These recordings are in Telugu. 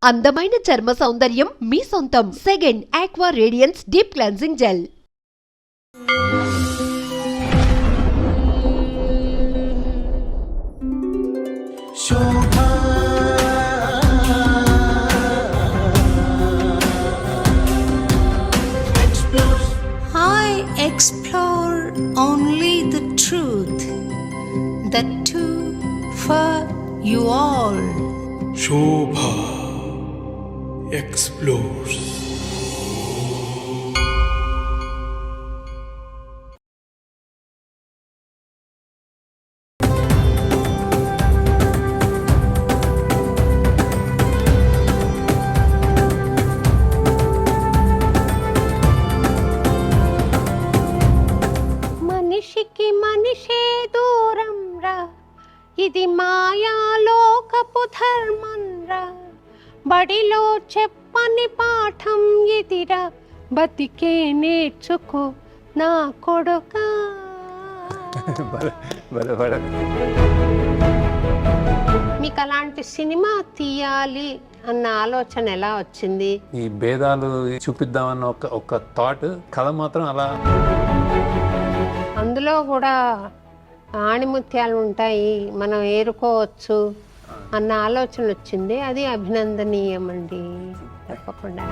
అందమైన చర్మ సౌందర్యం మీ సొంతం. Second aqua radiance deep cleansing gel. I explore only the truth, that too for you all. Shobha explores. మనిషికి మనిషే దూరం రా, ఇది మాయాలోకపు ధర్మం రా, బడిలో చెప్పని పాఠం ఇదిరా, బతికే నేర్చుకో నా కొడుకా. మీకు అలాంటి సినిమా తీయాలి అన్న ఆలోచన ఎలా వచ్చింది? ఈ భేదాలు చూపిద్దామన్న ఒక థాట్, కథ మాత్రం అలా. అందులో కూడా ఆణిముత్యాలు ఉంటాయి, మనం ఏరుకోవచ్చు అన్న ఆలోచన వచ్చింది. అది అభినందనీయం అండి, తప్పకుండా.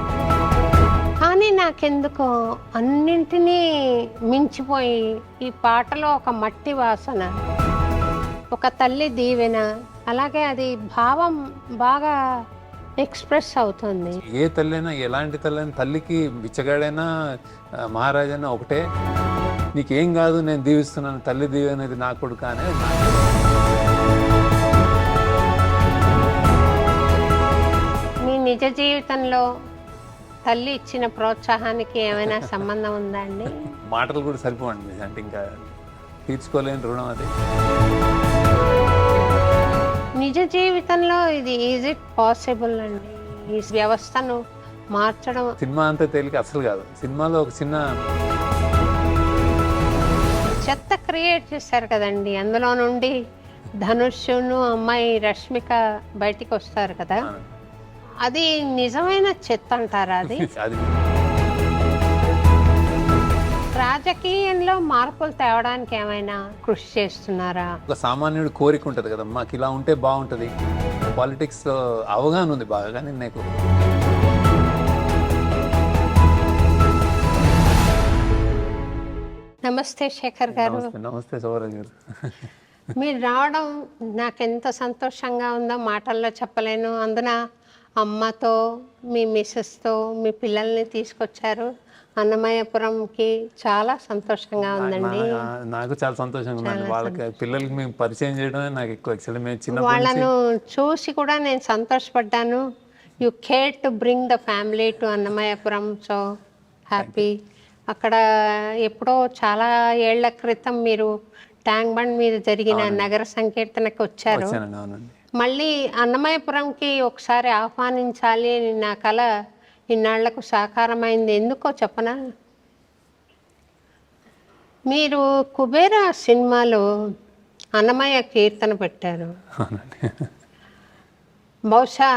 కానీ నాకెందుకో అన్నింటినీ మించిపోయి ఈ పాటలో ఒక మట్టి వాసన, ఒక తల్లి దీవెన, అలాగే అది భావం బాగా ఎక్స్ప్రెస్ అవుతుంది. ఏ తల్లైనా, ఎలాంటి తల్లైనా, తల్లికి బిచ్చగాడైనా మహారాజైనా ఒకటే. నీకేం కాదు, నేను దీవిస్తున్నాను, తల్లి దీవి అనేది నా కొడుకు అనేది. మీ నిజ జీవితంలో తల్లి ఇచ్చిన ప్రోత్సాహానికి ఏమైనా సంబంధం ఉందా అండి? మాటలు కూడా సరిపోండి, అంటే ఇంకా తీర్చుకోలేని రుణం అది. నిజ జీవితంలో ఇది ఈజ్ ఇట్ పాసిబుల్ అండి, ఈ వ్యవస్థను మార్చడం? సినిమా అంతా తేలిక అసలు కాదు. సినిమాలో ఒక చిన్న చెత్త క్రియేట్ చేశారు కదండి, అందులో నుండి ధనుష్ను అమ్మాయి రష్మిక బయటికి వస్తారు కదా, అది నిజమైన చెత్త అంటారా? అది అది రాజకీయంలో మార్పులు తేవడానికి ఏమైనా కృషి చేస్తున్నారా? ఒక సామాన్యుడు కోరిక ఉంటుంది కదా, మాకు ఇలా ఉంటే బాగుంటుంది. పాలిటిక్స్ అవగాహన ఉంది బాగా, కానీ నాకు నమస్తే శేఖర్ గారు. నమస్తే సౌరవ్ గారు. మీరు రావడం నాకెంత సంతోషంగా ఉందో మాటల్లో చెప్పలేను. అందున అమ్మతో, మీ మిస్సెస్తో, మీ పిల్లల్ని తీసుకొచ్చారు అన్నమయ్యపురంకి. చాలా సంతోషంగా ఉందండి. నాకు చాలా సంతోషంగా ఉందండి. వాళ్ళకి పిల్లలకి మేము పరిచయం చేయడమే నాకు ఎక్కువ. యాక్చువల్లీ మేము చిన్న వాళ్ళను చూసి కూడా నేను సంతోషపడ్డాను. You care to bring the family to Annamayyapuram, so happy. అక్కడ ఎప్పుడో చాలా ఏళ్ల క్రితం మీరు ట్యాంక్ బండ్ మీద జరిగిన నగర సంకీర్తనకు వచ్చారు. మళ్ళీ అన్నమయ్యపురంకి ఒకసారి ఆహ్వానించాలి అని నా కల ఇన్నాళ్లకు సాకారమైంది. ఎందుకో చెప్పనా? మీరు కుబేరా సినిమాలో అన్నమయ్య కీర్తన పెట్టారు. బహుశా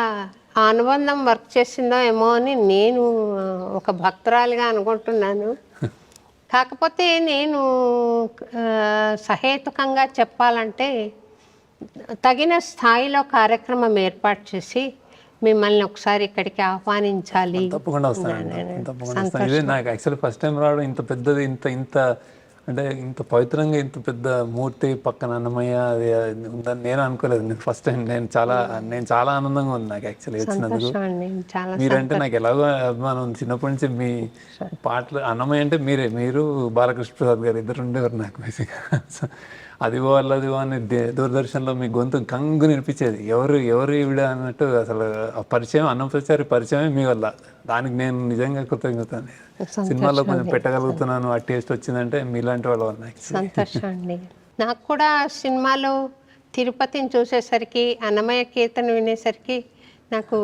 ఆ అనుబంధం వర్క్ చేసిందో ఏమో అని నేను ఒక భక్తురాలిగా అనుకుంటున్నాను. కాకపోతే నేను సహేతుకంగా చెప్పాలంటే తగిన స్థాయిలో కార్యక్రమం ఏర్పాటు చేసి మిమ్మల్ని ఒకసారి ఇక్కడికి ఆహ్వానించాలి. తప్పకుండా వస్తాను. ఇదే నాకు యాక్చువల్లీ ఫస్ట్ టైం రావడం. ఇంత పెద్దది, ఇంత అంటే ఇంత పవిత్రంగా, ఇంత పెద్ద మూర్తి పక్కన అన్నమయ్య అది ఉందని నేను అనుకోలేదు. నేను ఫస్ట్ టైం నేను చాలా ఆనందంగా ఉంది నాకు యాక్చువల్లీ వచ్చినందుకు. మీరంటే నాకు ఎలాగో అభిమానం ఉంది చిన్నప్పటి నుంచి. మీ పాటలు అన్నమయ్య అంటే మీరు బాలకృష్ణ ప్రసాద్ గారు ఇద్దరు ఉండేవారు నాకు బేసిక్గా. అది అని దూరదర్శన్లో మీ గొంతు కంగు నినిపించేది. ఎవరు ఈవిడ అన్నట్టు. అసలు ఆ పరిచయం, అన్నప్రచారి పరిచయమే మీ వల్ల. దానికి నేను నిజంగా కృతజ్ఞత. సినిమాలో కొంచెం పెట్టగలుగుతున్నాను, ఆ టేస్ట్ వచ్చిందంటే మీలాంటి వాళ్ళ వల్ల. సంతోషం అండి. నాకు కూడా సినిమాలో తిరుపతిని చూసేసరికి, అన్నమయ్య కీర్తన వినేసరికి నాకు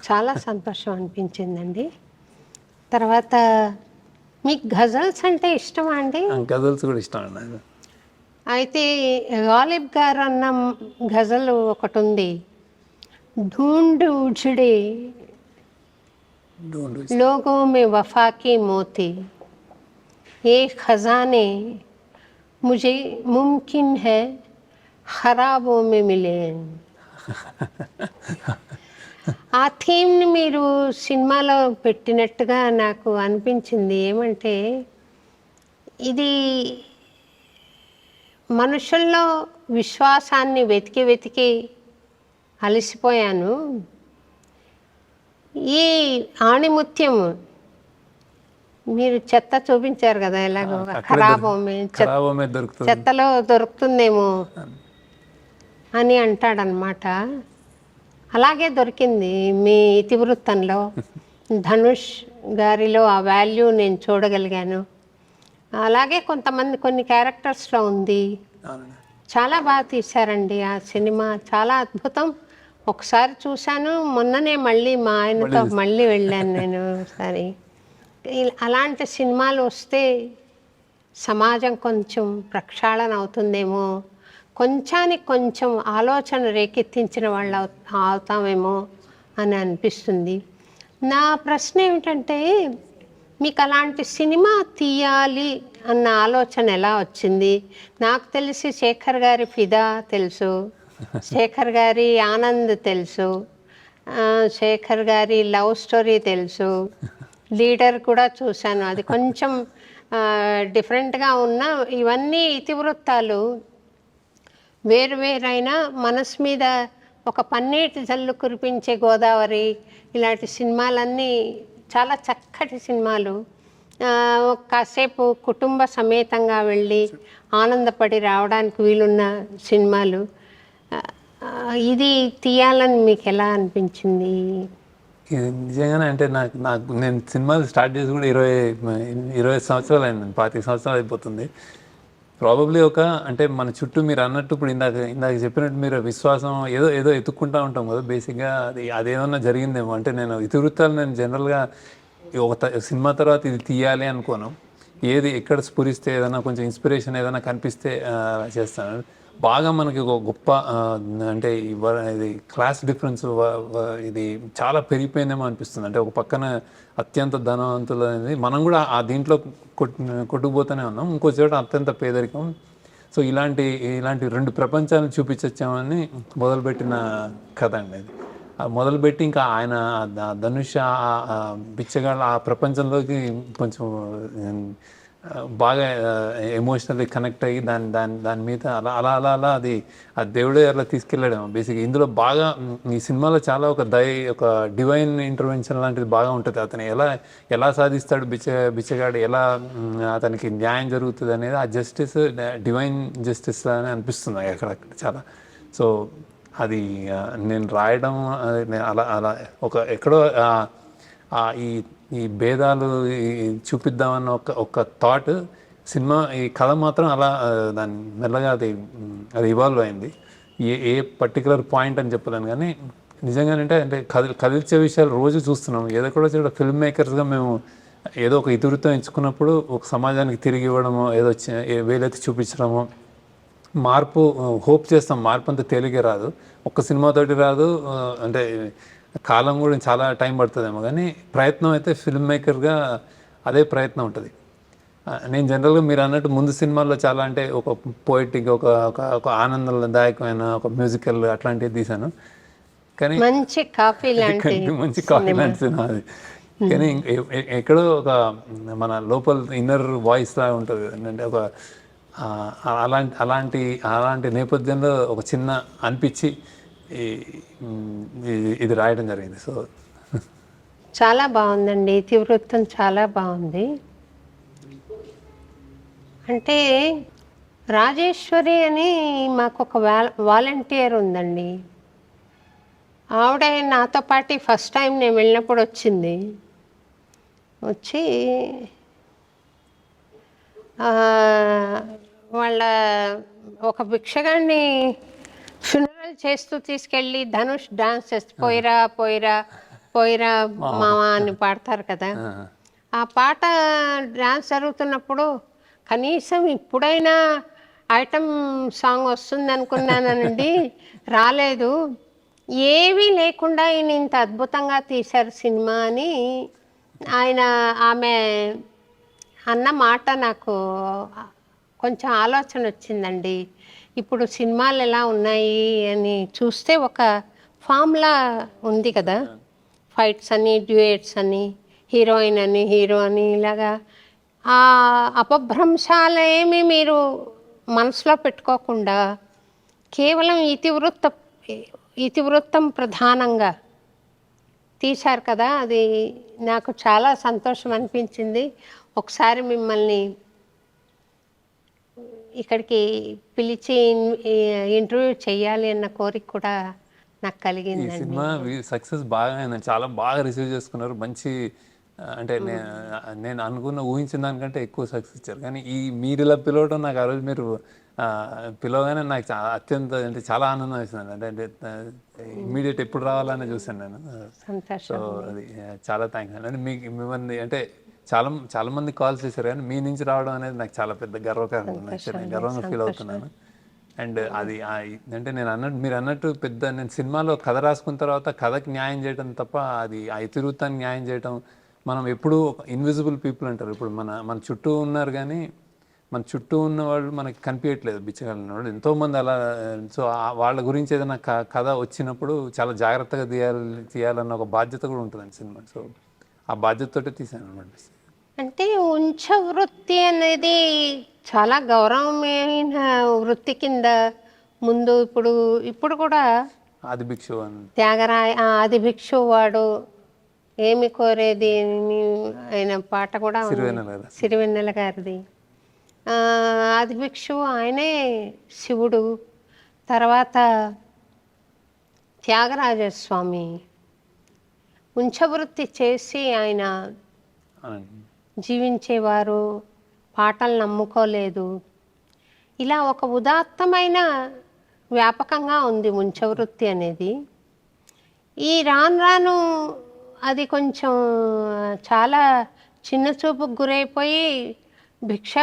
చాలా సంతోషం అనిపించిందండి. తర్వాత మీకు గజల్స్ అంటే ఇష్టమా అండి? గజల్స్ కూడా ఇష్టం అండి. అయితే గాలిబ్ గారు అన్న గజల్ ఒకటి ఉంది, ढूंढ उजड़े लोगों में वफा के मोती, ये खजाने मुझे मुमकिन है ఖరాబో మే మిలే. ఆ థీమ్ని మీరు సినిమాలో పెట్టినట్టుగా నాకు అనిపించింది. ఏమంటే ఇది మనుషుల్లో విశ్వాసాన్ని వెతికి వెతికి అలసిపోయాను. ఈ ఆణిముత్యం మీరు చెత్త చూపించారు కదా, ఎలాగో ఖరాబోమే చెత్తలో దొరుకుతుందేమో అని అంటాడనమాట. అలాగే దొరికింది మీ ఇతివృత్తంలో. ధనుష్ గారిలో ఆ వాల్యూ నేను చూడగలిగాను. అలాగే కొన్ని క్యారెక్టర్స్లో ఉంది. చాలా బాగా తీశారండి ఆ సినిమా, చాలా అద్భుతం. ఒకసారి చూశాను, మొన్ననే మళ్ళీ మా ఆయనతో మళ్ళీ వెళ్ళాను నేను ఒకసారి. అలాంటి సినిమాలు వస్తే సమాజం కొంచెం ప్రక్షాళన అవుతుందేమో, కొంచెానికి కొంచెం ఆలోచన రేకెత్తించిన వాళ్ళు అవుతామేమో అని అనిపిస్తుంది. నా ప్రశ్న ఏమిటంటే, మీకు అలాంటి సినిమా తీయాలి అన్న ఆలోచన ఎలా వచ్చింది? నాకు తెలిసి శేఖర్ గారి ఫిదా తెలుసు, శేఖర్ గారి ఆనంద్ తెలుసు, శేఖర్ గారి లవ్ స్టోరీ తెలుసు, లీడర్ కూడా చూశాను. అది కొంచెం డిఫరెంట్గా ఉన్న ఇవన్నీ ఇతివృత్తాలు వేరువేరైనా మనసు మీద ఒక పన్నీటి జల్లు కురిపించే గోదావరి, ఇలాంటి సినిమాలన్నీ చాలా చక్కటి సినిమాలు. కాసేపు కుటుంబ సమేతంగా వెళ్ళి ఆనందపడి రావడానికి వీలున్న సినిమాలు. ఇది తీయాలని మీకు ఎలా అనిపించింది? నిజంగానే అంటే నేను సినిమాలు స్టార్ట్ చేసి కూడా 20 సంవత్సరాలు అయింది, 25 సంవత్సరాలు అయిపోతుంది ప్రాబబ్లీ. అంటే మన చుట్టూ మీరు అన్నట్టు ఇప్పుడు ఇందాక చెప్పినట్టు మీరు విశ్వాసం ఏదో ఎత్తుక్కుంటూ ఉంటాం కదా బేసిక్గా. అదేమన్నా జరిగిందేమో. అంటే నేను ఇతివృత్తాలు నేను జనరల్గా ఒక సినిమా తర్వాత ఇది తీయాలి అనుకోను. ఏది ఎక్కడ స్ఫురిస్తే, ఏదైనా కొంచెం ఇన్స్పిరేషన్ ఏదైనా కనిపిస్తే చేస్తాను. బాగా మనకి ఒక గొప్ప అంటే ఇది క్లాస్ డిఫరెన్స్ ఇది చాలా పెరిగిపోయిందేమో అనిపిస్తుంది. అంటే ఒక పక్కన అత్యంత ధనవంతులు అనేది మనం కూడా ఆ దీంట్లో కొట్టుకుపోతూనే ఉన్నాం, ఇంకో చోట అత్యంత పేదరికం. సో ఇలాంటి 2 ప్రపంచాలను చూపించొచ్చామని మొదలుపెట్టిన కథ అండి అది. మొదలుపెట్టి ఇంకా ఆయన ధనుష్ బిచ్చగాళ్ళ ఆ ప్రపంచంలోకి కొంచెం బాగా ఎమోషనల్లీ కనెక్ట్ అయ్యి దాని మీద అలా అది ఆ దేవుడే అలా తీసుకెళ్ళాడేమో బేసిక్గా. ఇందులో బాగా ఈ సినిమాలో చాలా ఒక డివైన్ ఇంటర్వెన్షన్ లాంటిది బాగా ఉంటుంది. అతను ఎలా సాధిస్తాడు బిచ్చగాడు, ఎలా అతనికి న్యాయం జరుగుతుంది అనేది ఆ జస్టిస్ డివైన్ జస్టిస్ అని అనిపిస్తుంది అక్కడ చాలా. సో అది నేను రాయడం అలా ఒక ఎక్కడో ఈ భేదాలు చూపిద్దామన్న ఒక థాట్ సినిమా, ఈ కథ మాత్రం అలా దాన్ని మెల్లగా అది ఇవాల్వ్ అయింది. ఏ పర్టికులర్ పాయింట్ అని చెప్పలేను కానీ నిజంగానంటే అంటే కదిల్చే విషయాలు రోజు చూస్తున్నాం. ఏదో కూడా చూడ ఫిల్మ్ మేకర్స్గా మేము ఏదో ఒక ఇతివృత్తం ఎంచుకున్నప్పుడు ఒక సమాజానికి తిరిగి ఇవ్వడమో, ఏదో వేలెత్తి చూపించడమో, మార్పు హోప్ చేస్తాం. మార్పు అంతా తేలిగే రాదు, ఒక్క సినిమాతోటి రాదు. అంటే కాలం కూడా చాలా టైం పడుతుందేమో కానీ ప్రయత్నం అయితే ఫిల్మ్ మేకర్గా అదే ప్రయత్నం ఉంటుంది. నేను జనరల్గా మీరు అన్నట్టు ముందు సినిమాల్లో చాలా అంటే ఒక పోయిటిక్ ఒక ఆనందదాయకమైన ఒక మ్యూజికల్ అట్లాంటివి తీశాను. కానీ మంచి కాఫీ లాంటి సినిమా అది. కానీ ఎక్కడో ఒక మన లోపల ఇన్నర్ వాయిస్ లా ఉంటుంది. అంటే ఒక అలాంటి నేపథ్యంలో ఒక చిన్న అనిపించి ఇది రాయడం జరిగింది. సో చాలా బాగుందండి, ఇతివృత్తం చాలా బాగుంది. అంటే రాజేశ్వరి అని మాకు ఒక వాలంటీర్ ఉందండి. ఆవిడ నాతో పాటు ఫస్ట్ టైం నేను వెళ్ళినప్పుడు వచ్చి వాళ్ళ ఒక భిక్షగాన్ని ఫ్యూనరల్ చేస్తూ తీసుకెళ్ళి ధనుష్ డాన్స్ చేస్తూ పోయిరా పోయిరా పోయిరా మామ అని పాడతారు కదా. ఆ పాట డాన్స్ జరుగుతున్నప్పుడు కనీసం ఇప్పుడైనా ఐటమ్ సాంగ్ వస్తుంది అనుకున్నానండి, రాలేదు. ఏవీ లేకుండా ఈయన ఇంత అద్భుతంగా తీశారు సినిమా అని ఆమె అన్న మాట నాకు కొంచెం ఆలోచన వచ్చిందండి. ఇప్పుడు సినిమాలు ఎలా ఉన్నాయి అని చూస్తే ఒక ఫామ్లా ఉంది కదా, ఫైట్స్ అని, డ్యూయట్స్ అని, హీరోయిన్ అని, హీరో అని, ఇలాగా ఆ అపభ్రంశాలు ఏమి మీరు మనసులో పెట్టుకోకుండా కేవలం ఇతివృత్తం ప్రధానంగా తీశారు కదా, అది నాకు చాలా సంతోషం అనిపించింది. ఒకసారి మిమ్మల్ని ఇక్కడికి పిలిచి ఇంటర్వ్యూ చేయాలి అన్న కోరిక కూడా నాకు ఈ కలిగిందండి. సినిమా సక్సెస్ బాగా అయింది, చాలా బాగా రిసీవ్ చేసుకున్నారు. మంచి అంటే నేను అనుకున్న ఊహించిన దానికంటే ఎక్కువ సక్సెస్ ఇచ్చారు. కానీ మీరు ఇలా పిలవడం నాకు ఆ రోజు మీరు పిలవగానే నాకు అత్యంత అంటే చాలా ఆనందం వేసింది. అంటే ఇమ్మీడియట్ ఎప్పుడు రావాలని చూసాను నేను. సో అది చాలా థ్యాంక్స్ అండి. అంటే మిమ్మల్ని అంటే చాలా మంది కాల్ చేశారు, కానీ మీ నుంచి రావడం అనేది నాకు చాలా పెద్ద గర్వంగా ఫీల్ అవుతున్నాను. అండ్ అది అంటే మీరు అన్నట్టు నేను సినిమాలో కథ రాసుకున్న తర్వాత కథకి న్యాయం చేయడం తప్ప అది ఆ ఇతివృత్తాన్ని న్యాయం చేయడం, మనం ఎప్పుడూ ఇన్విజిబుల్ పీపుల్ అంటారు. ఇప్పుడు మన చుట్టూ ఉన్నారు, కానీ మన చుట్టూ ఉన్న వాళ్ళు మనకి కనిపించట్లేదు, బిచ్చగలిగిన వాళ్ళు ఎంతోమంది అలా. సో వాళ్ళ గురించి ఏదైనా కథ వచ్చినప్పుడు చాలా జాగ్రత్తగా తీయాలన్న ఒక బాధ్యత కూడా ఉంటుందండి సినిమా. సో ఆ బాధ్యతతోటే తీసాను అనమాట. అంటే వృత్తి అనేది చాలా గౌరవమైన వృత్తి కింద ముందు ఇప్పుడు కూడా ఆది భిక్షు ఆది భిక్షు వాడు ఏమి కోరేది ఆయన పాట కూడా సిరివెన్నెల గారిది. ఆది భిక్షు ఆయనే శివుడు. తర్వాత త్యాగరాజస్వామి ఉంచవృత్తి చేసి ఆయన జీవించేవారు, పాటలు నమ్ముకోలేదు. ఇలా ఒక ఉదాత్తమైన వ్యాపకంగా ఉంది ఉంచవృత్తి అనేది. ఈ రాను అది కొంచెం చాలా చిన్న చూపుకు గురైపోయి భిక్ష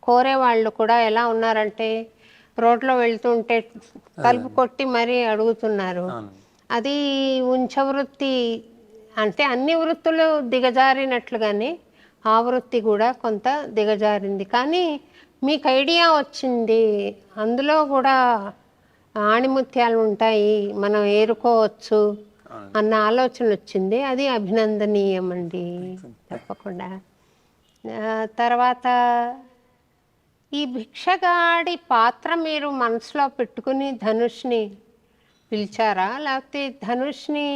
కోరేవాళ్ళు కూడా ఎలా ఉన్నారంటే రోడ్లో వెళ్తుంటే తలుపు కొట్టి మరీ అడుగుతున్నారు. అది ఉంచవృత్తి అంటే అన్ని వృత్తులు దిగజారినట్లుగానే ఆ వృత్తి కూడా కొంత దిగజారింది. కానీ మీకు ఐడియా వచ్చింది, అందులో కూడా ఆణిముత్యాలు ఉంటాయి, మనం ఏరుకోవచ్చు అన్న ఆలోచన వచ్చింది. అది అభినందనీయం అండి, తప్పకుండా. తర్వాత ఈ భిక్షగాడి పాత్ర మీరు మనసులో పెట్టుకుని ధనుష్ని పిలిచారా, లేకపోతే ధనుష్ని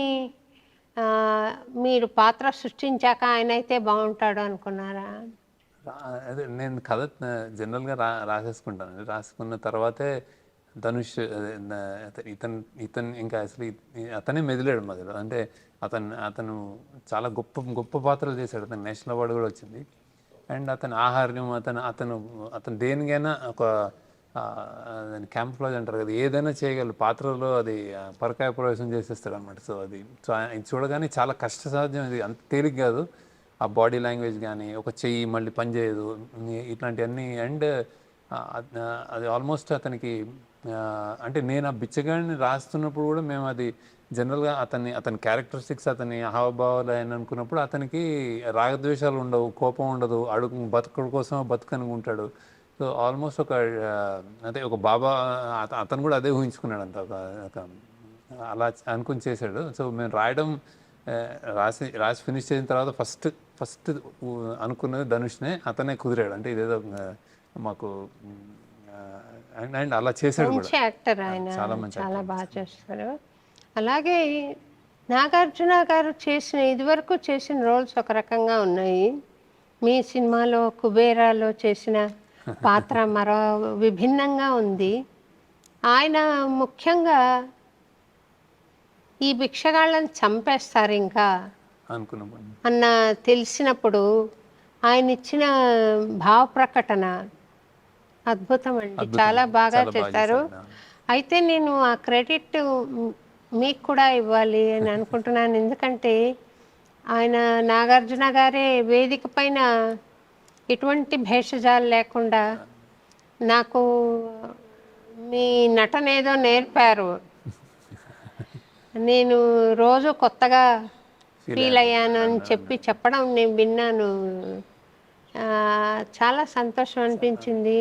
మీరు పాత్ర సృష్టించాక ఆయన అయితే బాగుంటాడు అనుకున్నారా? అదే నేను కథ జనరల్గా రాసేసుకుంటాను. రాసుకున్న తర్వాతే ధనుష్ ఇతను ఇంకా అసలు అతనే మెదిలాడు మధ్యలో. అంటే అతను చాలా గొప్ప గొప్ప పాత్రలు చేశాడు. అతను నేషనల్ అవార్డు కూడా వచ్చింది. అండ్ అతని ఆహార్యం, అతను దేనికైనా ఒక క్యాంప్లాజ్ అంటారు కదా, ఏదైనా చేయగలరు పాత్రలో. అది పరకాయ ప్రవేశం చేసేస్తాడు అనమాట. సో అది చూడగానే చాలా కష్టసాధ్యం, ఇది అంత తేలిక కాదు. ఆ బాడీ లాంగ్వేజ్ కానీ, ఒక చెయ్యి మళ్ళీ పనిచేయదు, ఇట్లాంటివన్నీ. అండ్ అది ఆల్మోస్ట్ అతనికి అంటే నేను ఆ బిచ్చగాడిని రాస్తున్నప్పుడు కూడా మేము అది జనరల్గా అతని క్యారెక్టరిస్టిక్స్, అతని హావభావాలు అని అనుకున్నప్పుడు అతనికి రాగద్వేషాలు ఉండవు, కోపం ఉండదు, బతుకుడు కోసం బతుకని ఉంటాడు. సో ఆల్మోస్ట్ ఒక బాబా అతను కూడా అదే ఊహించుకున్నాడు అంత అలా అనుకుని చేశాడు. సో మేము రాసి ఫినిష్ చేసిన తర్వాత ఫస్ట్ అనుకున్నది ధనుష్నే, అతనే కుదిరాడు. అంటే ఇదేదో మాకు అండ్ అలా చేశాడు కూడా. యాక్టర్ ఆయన, చాలా బాగా చేస్తారు. అలాగే నాగార్జున గారు ఇదివరకు చేసిన రోల్స్ ఒక రకంగా ఉన్నాయి. మీ సినిమాలో కుబేరాలో చేసిన పాత్ర మరో విభిన్నంగా ఉంది. ఆయన ముఖ్యంగా ఈ భిక్షగాళ్ళని చంపేస్తారు ఇంకా అన్న తెలిసినప్పుడు ఆయన ఇచ్చిన భావ ప్రకటన అద్భుతం అండి, చాలా బాగా చేశారు. అయితే నేను ఆ క్రెడిట్ మీకు కూడా ఇవ్వాలి అని అనుకుంటున్నాను. ఎందుకంటే ఆయన నాగార్జున గారే వేదిక పైన ఎటువంటి భేషజాలు లేకుండా నాకు మీ నటన ఏదో నేర్పారు. నేను రోజు కొత్తగా ఫీల్ అయ్యాను అని చెప్పడం నేను విన్నాను. చాలా సంతోషం అనిపించింది.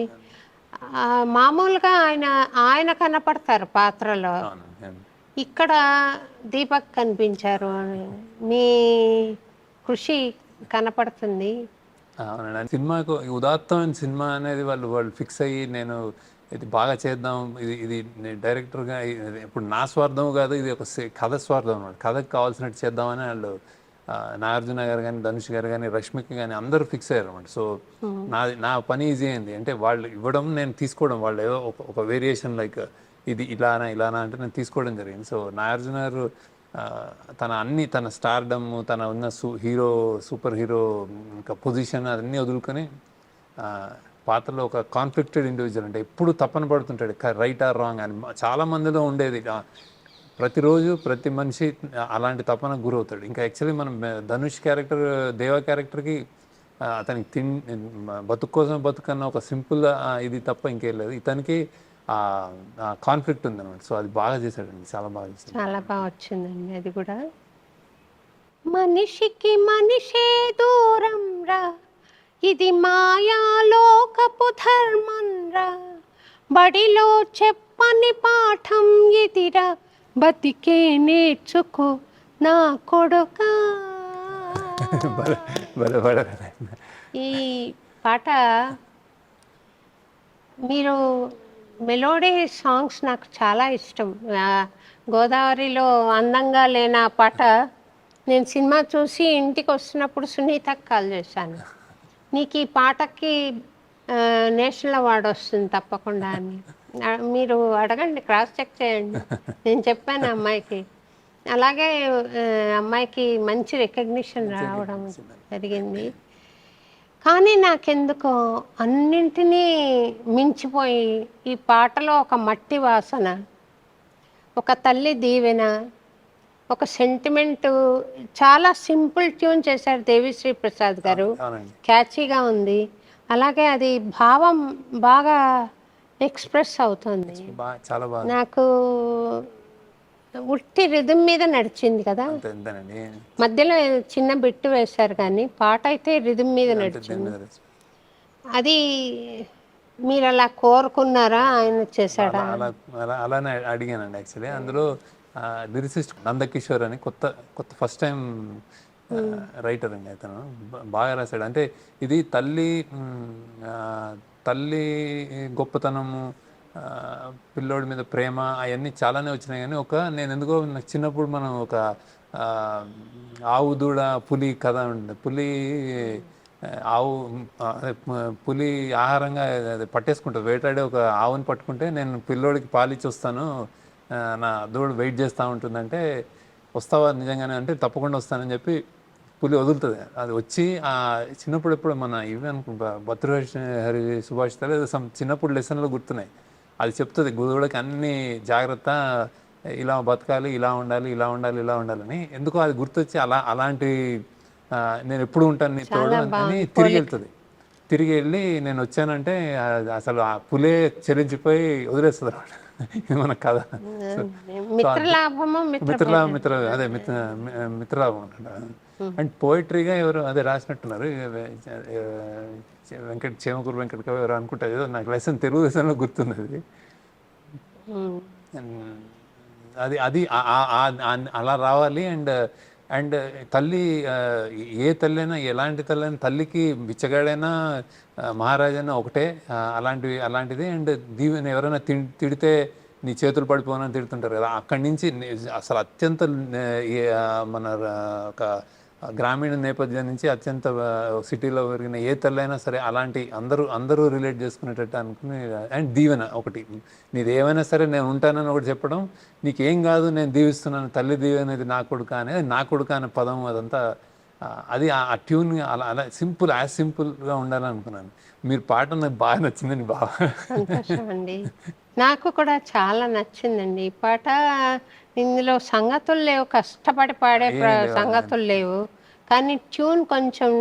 మామూలుగా ఆయన కనపడతారు పాత్రలో, ఇక్కడ దీపక్ కనిపించారు. మీ కృషి కనపడుతుంది. అవునండి, సినిమాకు ఉదాత్తమైన సినిమా అనేది వాళ్ళు ఫిక్స్ అయ్యి నేను ఇది బాగా చేద్దాం, ఇది డైరెక్టర్గా ఇప్పుడు నా స్వార్థం కాదు, ఇది ఒక కథ స్వార్థం అన్నమాట. కథకు కావాల్సినట్టు చేద్దామని వాళ్ళు నాగార్జున గారు కానీ, ధనుష్ గారు కానీ, రష్మిక కానీ అందరూ ఫిక్స్ అయ్యారు అనమాట. సో నా పని ఈజీ అయింది. అంటే వాళ్ళు ఇవ్వడం, నేను తీసుకోవడం, వాళ్ళు ఏదో ఒక వేరియేషన్ లైక్ ఇది ఇలానా అంటే నేను తీసుకోవడం జరిగింది. సో నాగార్జున గారు తన స్టార్డమ్, తన ఉన్న సూపర్ హీరో ఇంకా పొజిషన్ అన్నీ వదులుకొని పాత్రలో ఒక కాన్ఫ్లిక్టెడ్ ఇండివిజువల్, అంటే ఎప్పుడు తప్పన పడుతుంటాడు రైట్ ఆర్ రాంగ్ అని. చాలా మందిలో ఉండేది. ప్రతిరోజు ప్రతి మనిషి అలాంటి తపన గురవుతాడు. ఇంకా యాక్చువల్లీ మనం ధనుష్ క్యారెక్టర్, దేవా క్యారెక్టర్కి అతనికి బతుకు కోసం బతుకన్న ఒక సింపుల్ ఇది తప్ప ఇంకేం లేదు. ఇతనికి కాన్ఫ్లిక్ట్ ఉందన్నమాట. సో అది బాగా చేశాడండి, చాలా బాగా చేశాడు. చాలా బాగా వచ్చిందండి అది కూడా. మనిషికి మనిషే దూరం రా, ఇది మాయాలోకపు ధర్మం రా, బడిలో చెప్పని పాఠం ఇదిరా, బతికే నేర్చుకో నా కొడుకా. ఈ పాట మీరు మెలోడీ సాంగ్స్ నాకు చాలా ఇష్టం. గోదావరిలో అందంగా లేని ఆ పాట నేను సినిమా చూసి ఇంటికి వస్తున్నప్పుడు సునీతకు కాల్ చేశాను, నీకు ఈ పాటకి నేషనల్ అవార్డు వస్తుంది తప్పకుండా అని. మీరు అడగండి, క్రాస్ చెక్ చేయండి. నేను చెప్పాను అమ్మాయికి. అలాగే అమ్మాయికి మంచి రికగ్నిషన్ రావడం జరిగింది. కానీ నాకెందుకో అన్నింటినీ మించిపోయి ఈ పాటలో ఒక మట్టి వాసన, ఒక తల్లి దీవెన, ఒక సెంటిమెంటు, చాలా సింపుల్ ట్యూన్ చేశారు దేవిశ్రీ ప్రసాద్ గారు. క్యాచీగా ఉంది. అలాగే అది భావం బాగా ఎక్స్ప్రెస్ అవుతుంది. నాకు ఉట్టి రిథం మీద నడిచింది కదా, మధ్యలో చిన్న బిట్టు వేశారు కానీ పాట అయితే రిథం మీద నడిచింది. అది మీరు అలా కోరుకున్నారా, ఆయన చేశాడా? అలానే అడిగానండి. యాక్చువల్లీ అందులో లిరిసిస్ట్ నందకిషోర్ అని కొత్త ఫస్ట్ టైం రైటర్ అండి. అతను బాగా రాశాడు. అంటే ఇది తల్లి గొప్పతనము, పిల్లోడి మీద ప్రేమ, అవన్నీ చాలానే వచ్చినాయి. కానీ నేను ఎందుకో నాకు చిన్నప్పుడు మనం ఒక ఆవు దూడ పులి కథ ఉంటుంది. పులి ఆహారంగా పట్టేసుకుంటుంది, వేటాడే ఒక ఆవుని పట్టుకుంటే నేను పిల్లోడికి పాలిచ్చి వస్తాను, నా దూడ వెయిట్ చేస్తూ ఉంటుందంటే వస్తావా నిజంగానే అంటే తప్పకుండా వస్తానని చెప్పి పులి వదులుతుంది. అది వచ్చి చిన్నప్పుడు ఎప్పుడు మన ఇవి అనుకుంటా హరి సుభాషిత లేదా చిన్నప్పుడు లెసన్లో గుర్తున్నాయి. అది చెప్తుంది దూడకి అన్ని జాగ్రత్త, ఇలా బతకాలి, ఇలా ఉండాలి, ఇలా ఉండాలి, ఇలా ఉండాలని. ఎందుకో అది గుర్తొచ్చి అలాంటి నేను ఎప్పుడు ఉంటాను నీ తోడు అని తిరిగి వెళ్తుంది. తిరిగి వెళ్ళి నేను వచ్చానంటే అసలు ఆ పులే చెల్లించిపోయి వదిలేస్తుంది అనమాట. ఇది మన కథ. మిత్రలాభం అండ్ పోయిటరీగా ఎవరు అదే రాసినట్టున్నారు, చేమకూరు వెంకట కవి ఎవరు అనుకుంటారు. ఏదో నాకు లెసన్ తెలుగు లెసన్లో గుర్తుంది అది. అది అలా రావాలి. అండ్ తల్లి, ఏ తల్లి అయినా, ఎలాంటి తల్లి అయినా, తల్లికి బిచ్చగాడైనా మహారాజైనా ఒకటే, అలాంటిది. అండ్ దీవెన ఎవరైనా తిడితే నీ చేతులు పడిపోనని తిడుతుంటారు కదా, అక్కడి నుంచి అసలు అత్యంత మన ఒక గ్రామీణ నేపథ్యం నుంచి అత్యంత సిటీలో పెరిగిన ఏ తల్లైనా సరే అలాంటి అందరూ రిలేట్ చేసుకునేటట్టు అనుకుని. అండ్ దీవెన ఒకటి, నీది ఏమైనా సరే నేను ఉంటానని ఒకటి చెప్పడం, నీకేం కాదు నేను దీవిస్తున్నాను, తల్లి దీవెన అనేది నా కొడుక అనేది, నా కొడుక అనే పదం అదంతా అది ఆ ట్యూన్ అలా సింపుల్గా ఉండాలని అనుకున్నాను. మీరు పాట నాకు బాగా నచ్చిందండి. బాగా సంతోషం అండి, నాకు కూడా చాలా నచ్చిందండి ఈ పాట. ఇందులో సంగతులు లేవు, కష్టపడి పాడే సంగతులు లేవు, కానీ ట్యూన్ కొంచెం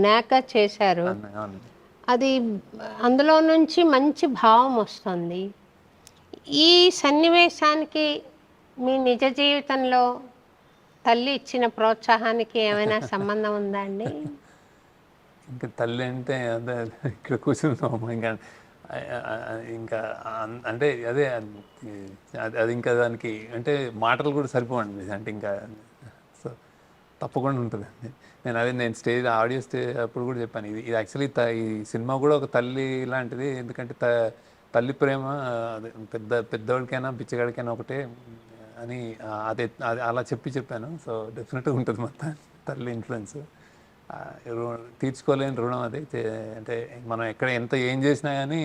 నాక చేశారు. అది అందులో నుంచి మంచి భావం వస్తుంది. ఈ సన్నివేశానికి మీ నిజ జీవితంలో తల్లి ఇచ్చిన ప్రోత్సాహానికి ఏమైనా సంబంధం ఉందా అండి? ఇంకా తల్లి అంటే అదే ఇక్కడ కూర్చున్నాము ఇంకా ఇంకా అంటే అదే అది ఇంకా దానికి అంటే మాటలు కూడా సరిపోవండి అంటే ఇంకా సో తప్పకుండా ఉంటుంది. నేను స్టేజ్ ఆడియో స్టేజ్ అప్పుడు కూడా చెప్పాను ఇది యాక్చువల్లీ ఈ సినిమా కూడా ఒక తల్లి లాంటిది. ఎందుకంటే తల్లి ప్రేమ అది పెద్దవాడికైనా పిచ్చగాడికైనా ఒకటే అని అదే అలా చెప్పాను. సో డెఫినెట్గా ఉంటుంది మొత్తం తల్లి ఇన్ఫ్లుయెన్స్. తీర్చుకోలేని రుణం అది. అంటే మనం ఎక్కడ ఏం చేసినా కానీ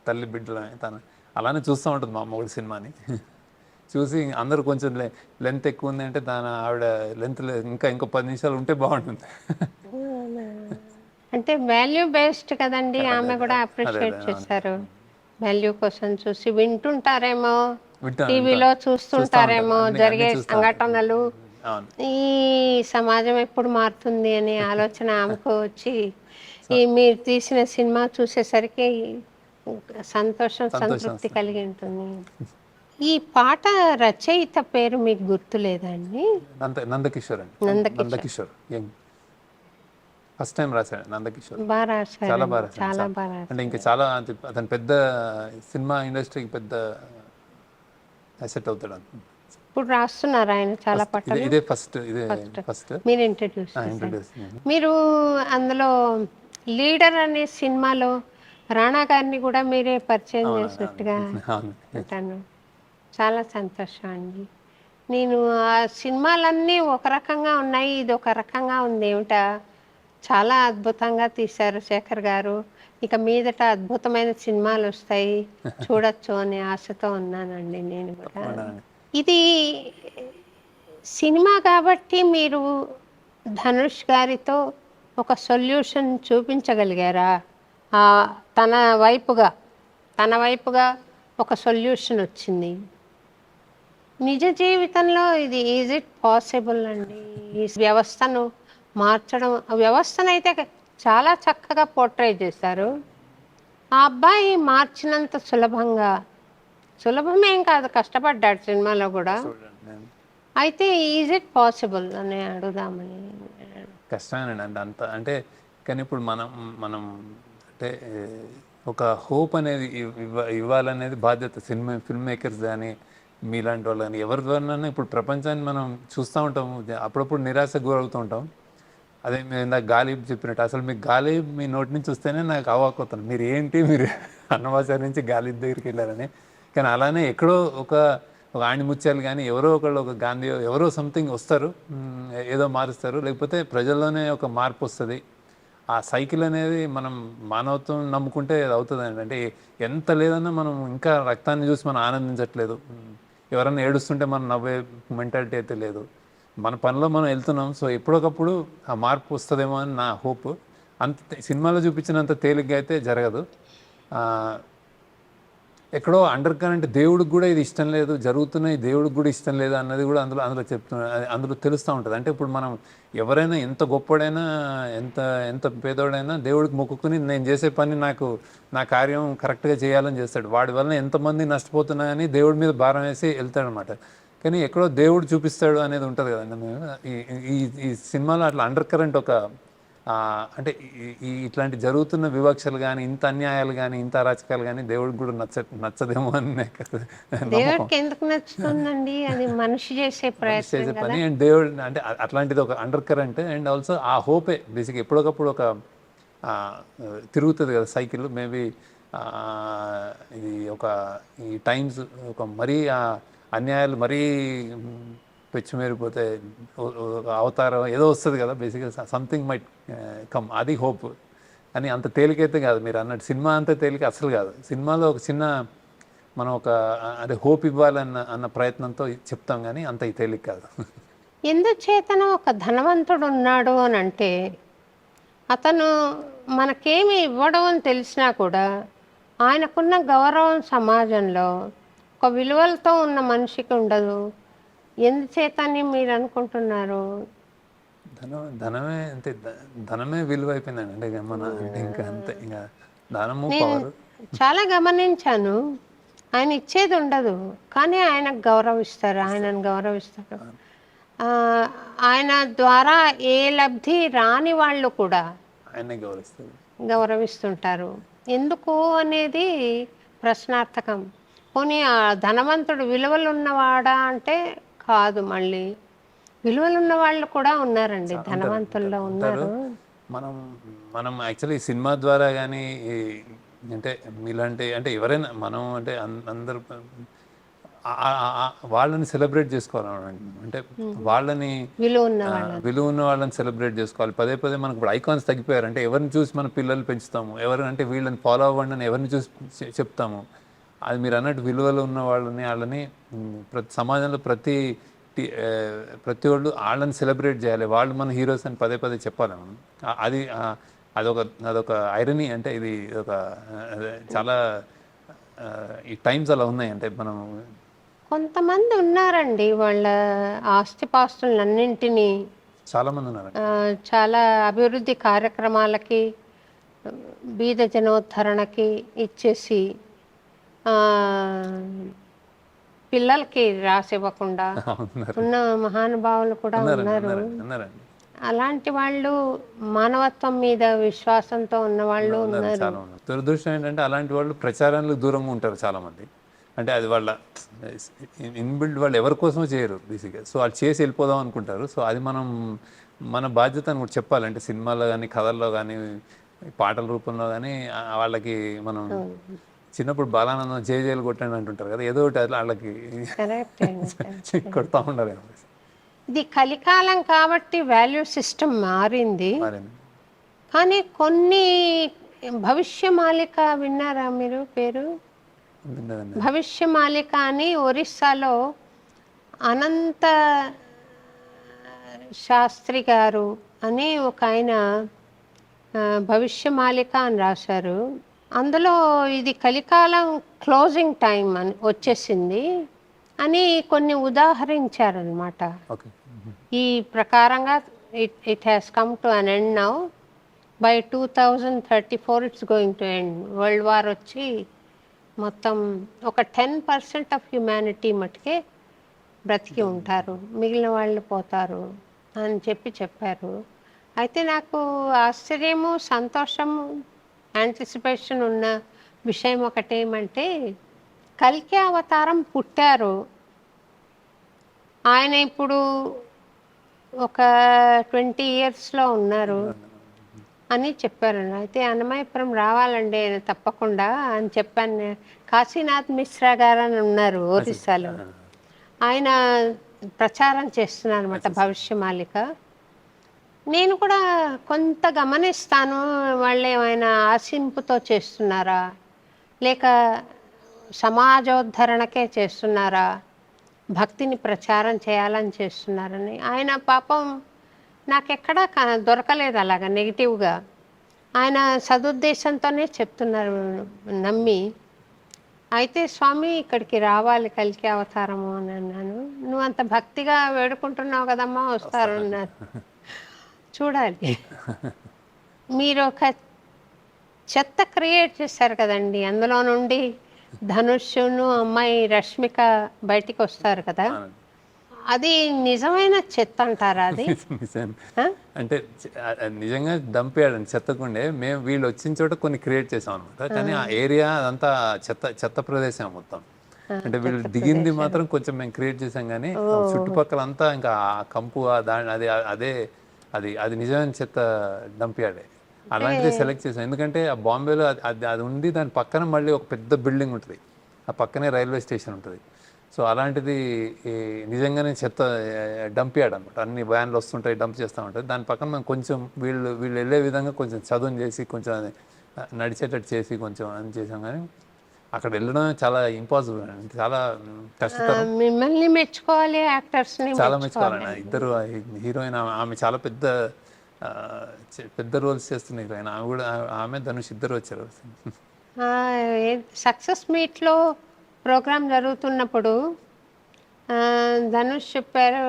తల్లి బిడ్డలు తను అలానే చూస్తూ ఉంటుంది మా అమ్మ కూడా సినిమాని. చూసి అందరూ కొంచెం లెంత్ ఎక్కువ ఉంది అంటే ఆవిడ లెంత్ ఇంకో 10 నిమిషాలు ఉంటే బాగుంటుంది. అంటే వాల్యూ బేస్డ్ కదండి. ఆమె కూడా అప్రిషియేట్ చేశారు. వాల్యూ కోసం చూసి వింటుంటారేమో, టీవీలో చూస్తుంటారేమో జరిగే సంఘటనలు, ఈ సమాజం ఎప్పుడు మారుతుంది అనే ఆలోచన ఆమెకు వచ్చి ఈ మీరు తీసిన సినిమా చూసేసరికి సంతృప్తి కలిగి ఉంటుంది. ఈ పాట రచయిత పేరు మీకు గుర్తులేదా అండి? నందకిషోర్ అండి. నందకిషోర్ ఫస్ట్ టైం రాశాడు. నందకిషోర్ బాగా రాశారు, చాలా బాగా చాలా బాగా రాశారు. అంటే ఇంకా చాలా అతను పెద్ద సినిమా ఇండస్ట్రీకి పెద్ద అసెట్ అవుతాడు. ఇప్పుడు రాస్తున్నారు ఆయన చాలా పాటలు. ఇదే ఫస్ట్ మీరు ఇంట్రడ్యూస్. మీరు అందులో లీడర్ అనే సినిమాలో రాణా గారిని కూడా మీరే పరిచయం చేసినట్టుగా అంటాను. చాలా సంతోషం అండి. నేను ఆ సినిమాలన్నీ ఒక రకంగా ఉన్నాయి, ఇది ఒక రకంగా ఉంది ఏమిటా, చాలా అద్భుతంగా తీశారు శేఖర్ గారు. ఇక మీదట అద్భుతమైన సినిమాలు వస్తాయి, చూడొచ్చు అనే ఆశతో ఉన్నానండి నేను కూడా. ఇది సినిమా కాబట్టి మీరు ధనుష్ గారితో ఒక సొల్యూషన్ చూపించగలిగారా? తన వైపుగా ఒక సొల్యూషన్ వచ్చింది. నిజ జీవితంలో ఇది ఈజ్ ఇట్ పాసిబుల్ అండి? ఈ వ్యవస్థను మార్చడం, వ్యవస్థను అయితే చాలా చక్కగా పోర్ట్రే చేశారు. ఆ అబ్బాయి మార్చినంత సులభమేం కాదు, కష్టపడ్డాడు సినిమాలో కూడా. అయితే ఈజ్ ఇట్ పాసిబుల్ అని అడుగుదామని. కష్టమేనండి అంత అంటే. కానీ ఇప్పుడు మనం అంటే ఒక హోప్ అనేది ఇవ్వాలనేది బాధ్యత ఫిల్మ్ మేకర్స్ కానీ మీలాంటి వాళ్ళు కానీ ఎవరి ద్వారా. ఇప్పుడు ప్రపంచాన్ని మనం చూస్తూ ఉంటాం, అప్పుడప్పుడు నిరాశకు గురవుతూ ఉంటాం. అదే మీరు ఇందాక గాలి చెప్పినట్టు, అసలు మీకు గాలి మీ నోటి నుంచి వస్తేనే నాకు అవాక్కుతాను, మీరు అన్నవాసారి నుంచి గాలి దగ్గరికి వెళ్ళారని. కానీ అలానే ఎక్కడో ఒక ఆణిముత్యాలు కానీ ఎవరో ఒకళ్ళు, ఒక గాంధీ ఎవరో సంథింగ్ వస్తారు, ఏదో మారుస్తారు, లేకపోతే ప్రజల్లోనే ఒక మార్పు వస్తుంది. ఆ సైకిల్ అనేది మనం మానవత్వం నమ్ముకుంటే అది అవుతుందండి. అంటే ఎంత లేదన్నా మనం ఇంకా రక్తాన్ని చూసి మనం ఆనందించట్లేదు. ఎవరన్నా ఏడుస్తుంటే మనం నవ్వే మెంటాలిటీ అయితే లేదు. మన పనిలో మనం వెళ్తున్నాం. సో ఎప్పుడొకప్పుడు ఆ మార్పు వస్తుందేమో అని నా హోప్. సినిమాలో చూపించినంత తేలిగ్గా అయితే జరగదు. ఎక్కడో అండర్ కరెంట్ దేవుడికి కూడా ఇది ఇష్టం లేదు, జరుగుతున్నాయి దేవుడికి కూడా ఇష్టం లేదు అన్నది కూడా అందులో అందులో తెలుస్తూ ఉంటుంది. అంటే ఇప్పుడు మనం ఎవరైనా ఎంత గొప్పడైనా ఎంత పేదోడైనా దేవుడికి మొక్కుకుని నేను చేసే పని నా కార్యం కరెక్ట్గా చేయాలని చేస్తాడు. వాడి వలన ఎంతమంది నష్టపోతున్నాయని దేవుడి మీద భారం వేసి వెళ్తాడనమాట. కానీ ఎక్కడో దేవుడు చూపిస్తాడు అనేది ఉంటుంది కదండి. ఈ సినిమాలో అట్లా అండర్ కరెంట్ ఒక అంటే ఇట్లాంటి జరుగుతున్న వివక్షలు కానీ, ఇంత అన్యాయాలు కానీ, ఇంత అరాచకాలు కానీ దేవుడికి కూడా నచ్చదేమో అని దేవుడికి ఎందుకు నచ్చుతుందండి? అది మనిషి చేసే పని. అండ్ దేవుడు అంటే అట్లాంటిది ఒక అండర్ కరెంట్. అండ్ ఆల్సో ఆ హోపే బేసిక్ ఎప్పటికప్పుడు ఒక తిరుగుతుంది కదా సైకిల్. మేబీ ఇది ఈ టైమ్స్ ఒక మరీ అన్యాయాలు మరీ పెచ్చిమేరిపోతే అవతారం ఏదో వస్తుంది కదా బేసిక్గా, సంథింగ్ మైట్ కమ్, అది హోప్ అని. అంత తేలికైతే కాదు మీరు అన్నట్టు, సినిమా అంత తేలిక అసలు కాదు. సినిమాలో ఒక చిన్న మనం అదే హోప్ ఇవ్వాలన్న ప్రయత్నంతో చెప్తాం, కానీ అంత తేలిక కాదు. ఎందుచేతన ఒక ధనవంతుడు ఉన్నాడు అని అంటే అతను మనకేమి ఇవ్వడం అని తెలిసినా కూడా ఆయనకున్న గౌరవం సమాజంలో ఒక విలువలతో ఉన్న మనిషికి ఉండదు. ఎందుచేతని మీరు అనుకుంటున్నారు? ధనమే విలువ అయిపోయిందండి అంటే మన అంటే ఇంకా అంతే. ఇంకా ధనము పవర్ చాలా గమనించాను. ఆయన ఇచ్చేది ఉండదు, కానీ ఆయనకు గౌరవిస్తారు, ఆయనను గౌరవిస్తారు. ఆ, ఆయన ద్వారా ఏ లబ్ధి రాని వాళ్ళు కూడా ఆయనే గౌరవిస్తారు. గౌరవిస్తుంటారు. ఎందుకు అనేది ప్రశ్నార్థకం. పోనీ ఆ ధనవంతుడు విలువలు ఉన్నవాడా అంటే కాదు, మళ్ళీ విలువలు ఉన్న వాళ్ళు కూడా ఉన్నారండి, ధనవంతుల్లో ఉన్నారు. మనం మనం యాక్చువల్లీ సినిమా ద్వారా కానీ అంటే మీలాంటి అంటే ఎవరైనా మనం అంటే అందరూ వాళ్ళని సెలబ్రేట్ చేసుకోవాలన్నమాట. అంటే వాళ్ళని విలువ ఉన్న వాళ్ళని సెలబ్రేట్ చేసుకోవాలి. పదే పదే మనకు ఇప్పుడు ఐకాన్స్ తగ్గిపోయారు. అంటే ఎవరిని చూసి మన పిల్లలు పెంచుతాము, ఎవరు అంటే వీళ్ళని ఫాలో అవ్వండి అని ఎవరిని చూసి చెప్తాము. అది మీరు అన్నట్టు విలువలు ఉన్న వాళ్ళని సమాజంలో ప్రతి వాళ్ళు వాళ్ళని సెలబ్రేట్ చేయాలి. వాళ్ళు మన హీరోస్ అని పదే పదే చెప్పాలి మనం. అది అదొక ఐరనీ. అంటే ఇది ఒక చాలా ఈ టైమ్స్ అలా ఉన్నాయి. అంటే మనం కొంతమంది ఉన్నారండి, వాళ్ళ ఆస్తిపాస్తులన్నింటినీ చాలా మంది ఉన్నారు, చాలా అభివృద్ధి కార్యక్రమాలకి, బీద జనోద్ధరణకి ఇచ్చేసి పిల్లలకి రాసివ్వకుండా ఉన్న మహానుభావులు కూడా ఉన్నారు. అలాంటి వాళ్ళు మానవత్వం మీద విశ్వాసంతో ఉన్న వాళ్ళు ఉన్నారు. దురదృష్టం ఏంటంటే అలాంటి వాళ్ళు ప్రచారాలకు దూరంగా ఉంటారు చాలా మంది. అంటే అది వాళ్ళ ఇన్బిల్డ్, వాళ్ళు ఎవరి కోసమో చేయరు బేసిక్గా. సో వాళ్ళు చేసి వెళ్ళిపోదాం అనుకుంటారు. సో అది మన బాధ్యత అని కూడా చెప్పాలి. అంటే సినిమాలో కానీ, కథల్లో కానీ, పాటల రూపంలో కానీ వాళ్ళకి మనం చిన్నప్పుడు బాలానందం జేజేలు కొట్టండి అంటుంటారు కదా, ఏదో ఒకటి వాళ్ళకి కొడతా ఉండరు. ఇది కలికాలం కాబట్టి వాల్యూ సిస్టమ్ మారింది. కానీ కొన్ని భవిష్యమాలిక విన్నారా మీరు పేరు? భవిష్యమాలిక అని ఒరిస్సాలో అనంత శాస్త్రి గారు అని ఒక ఆయన భవిష్యమాలిక అని రాశారు. అందులో ఇది కలికాలం క్లోజింగ్ టైం అని వచ్చేసింది అని కొన్ని ఉదాహరించారనమాట. ఈ ప్రకారంగా it has come to an end now. By 2034 it's going to end. World war వచ్చి మొత్తం ఒక 10% ఆఫ్ హ్యుమానిటీ మటుకే బ్రతికి ఉంటారు, మిగిలిన వాళ్ళు పోతారు అని చెప్పారు. అయితే నాకు ఆశ్చర్యము, సంతోషము, యాంటిసిపేషన్ ఉన్న విషయం ఒకటేమంటే, కల్కి అవతారం పుట్టారు. ఆయన ఇప్పుడు ఒక 20 yearsలో ఉన్నారు అని చెప్పారు. అయితే అన్నమయ్యపురం రావాలండి ఆయన తప్పకుండా అని చెప్పాను. కాశీనాథ్ మిశ్రా గారు అని ఉన్నారు ఒరిస్సాలో, ఆయన ప్రచారం చేస్తున్నారు అనమాట భవిష్యమాలిక. నేను కూడా కొంత గమనిస్తాను, వాళ్ళు ఏమైనా ఆశింపుతో చేస్తున్నారా లేక సమాజోద్ధరణకే చేస్తున్నారా, భక్తిని ప్రచారం చేయాలని చేస్తున్నారని. ఆయన పాపం నాకెక్కడా దొరకలేదు అలాగా నెగిటివ్గా. ఆయన సదుద్దేశంతోనే చెప్తున్నారు నమ్మి. అయితే స్వామి ఇక్కడికి రావాలి కల్కి అవతారము అని అన్నాను. నువ్వు అంత భక్తిగా వేడుకుంటున్నావు కదమ్మా, వస్తారు అన్నారు. చూడాలి. మీరు ఒక చెత్త క్రియేట్ చేశారు కదండి, అందులో నుండి ధనుష్ను అమ్మాయి రష్మిక బయటికి వస్తారు కదా, అది నిజమైన చెత్త అంటారా? అది అంటే నిజంగా దంపేయాడండి చెత్తకుండే. మేము వీళ్ళు వచ్చిన చోట కొన్ని క్రియేట్ చేసాం అనమాట. కానీ ఆ ఏరియా అదంతా చెత్త ప్రదేశం మొత్తం. అంటే వీళ్ళు దిగింది మాత్రం కొంచెం మేము క్రియేట్ చేసాం, కానీ చుట్టుపక్కల అంతా ఇంకా ఆ కంపు అది నిజమైన చెత్త డంపియాడే. అలాంటిది సెలెక్ట్ చేసాం. ఎందుకంటే ఆ బాంబేలో అది ఉంది, దాని పక్కన మళ్ళీ ఒక పెద్ద బిల్డింగ్ ఉంటుంది, ఆ పక్కనే రైల్వే స్టేషన్ ఉంటుంది. సో అలాంటిది నిజంగానే చెత్త డంపియాడు అనమాట. అన్ని వ్యాన్లు వస్తుంటాయి, డంప్ చేస్తూ ఉంటాయి. దాని పక్కన మేము కొంచెం వీళ్ళు వెళ్ళే విధంగా కొంచెం చదువుని చేసి, కొంచెం నడిచేటట్టు చేసి కొంచెం అని చేసాం. కానీ అక్కడ వెళ్ళడం చాలా ఇంపాసిబుల్ అండి, చాలా కష్టతరం. మిమ్మల్ని మెచ్చుకోవాలి, యాక్టర్స్ని చాలా మెచ్చుకోవాలండి. ఇద్దరు హీరోయిన్ ఆమె చాలా పెద్ద రోల్స్ చేస్తున్న హీరోయిన్ ఆమె ధనుష్ ఇద్దరు వచ్చారు. సక్సెస్ మీట్లో ప్రోగ్రామ్ జరుగుతున్నప్పుడు ధనుష్ చెప్పారు,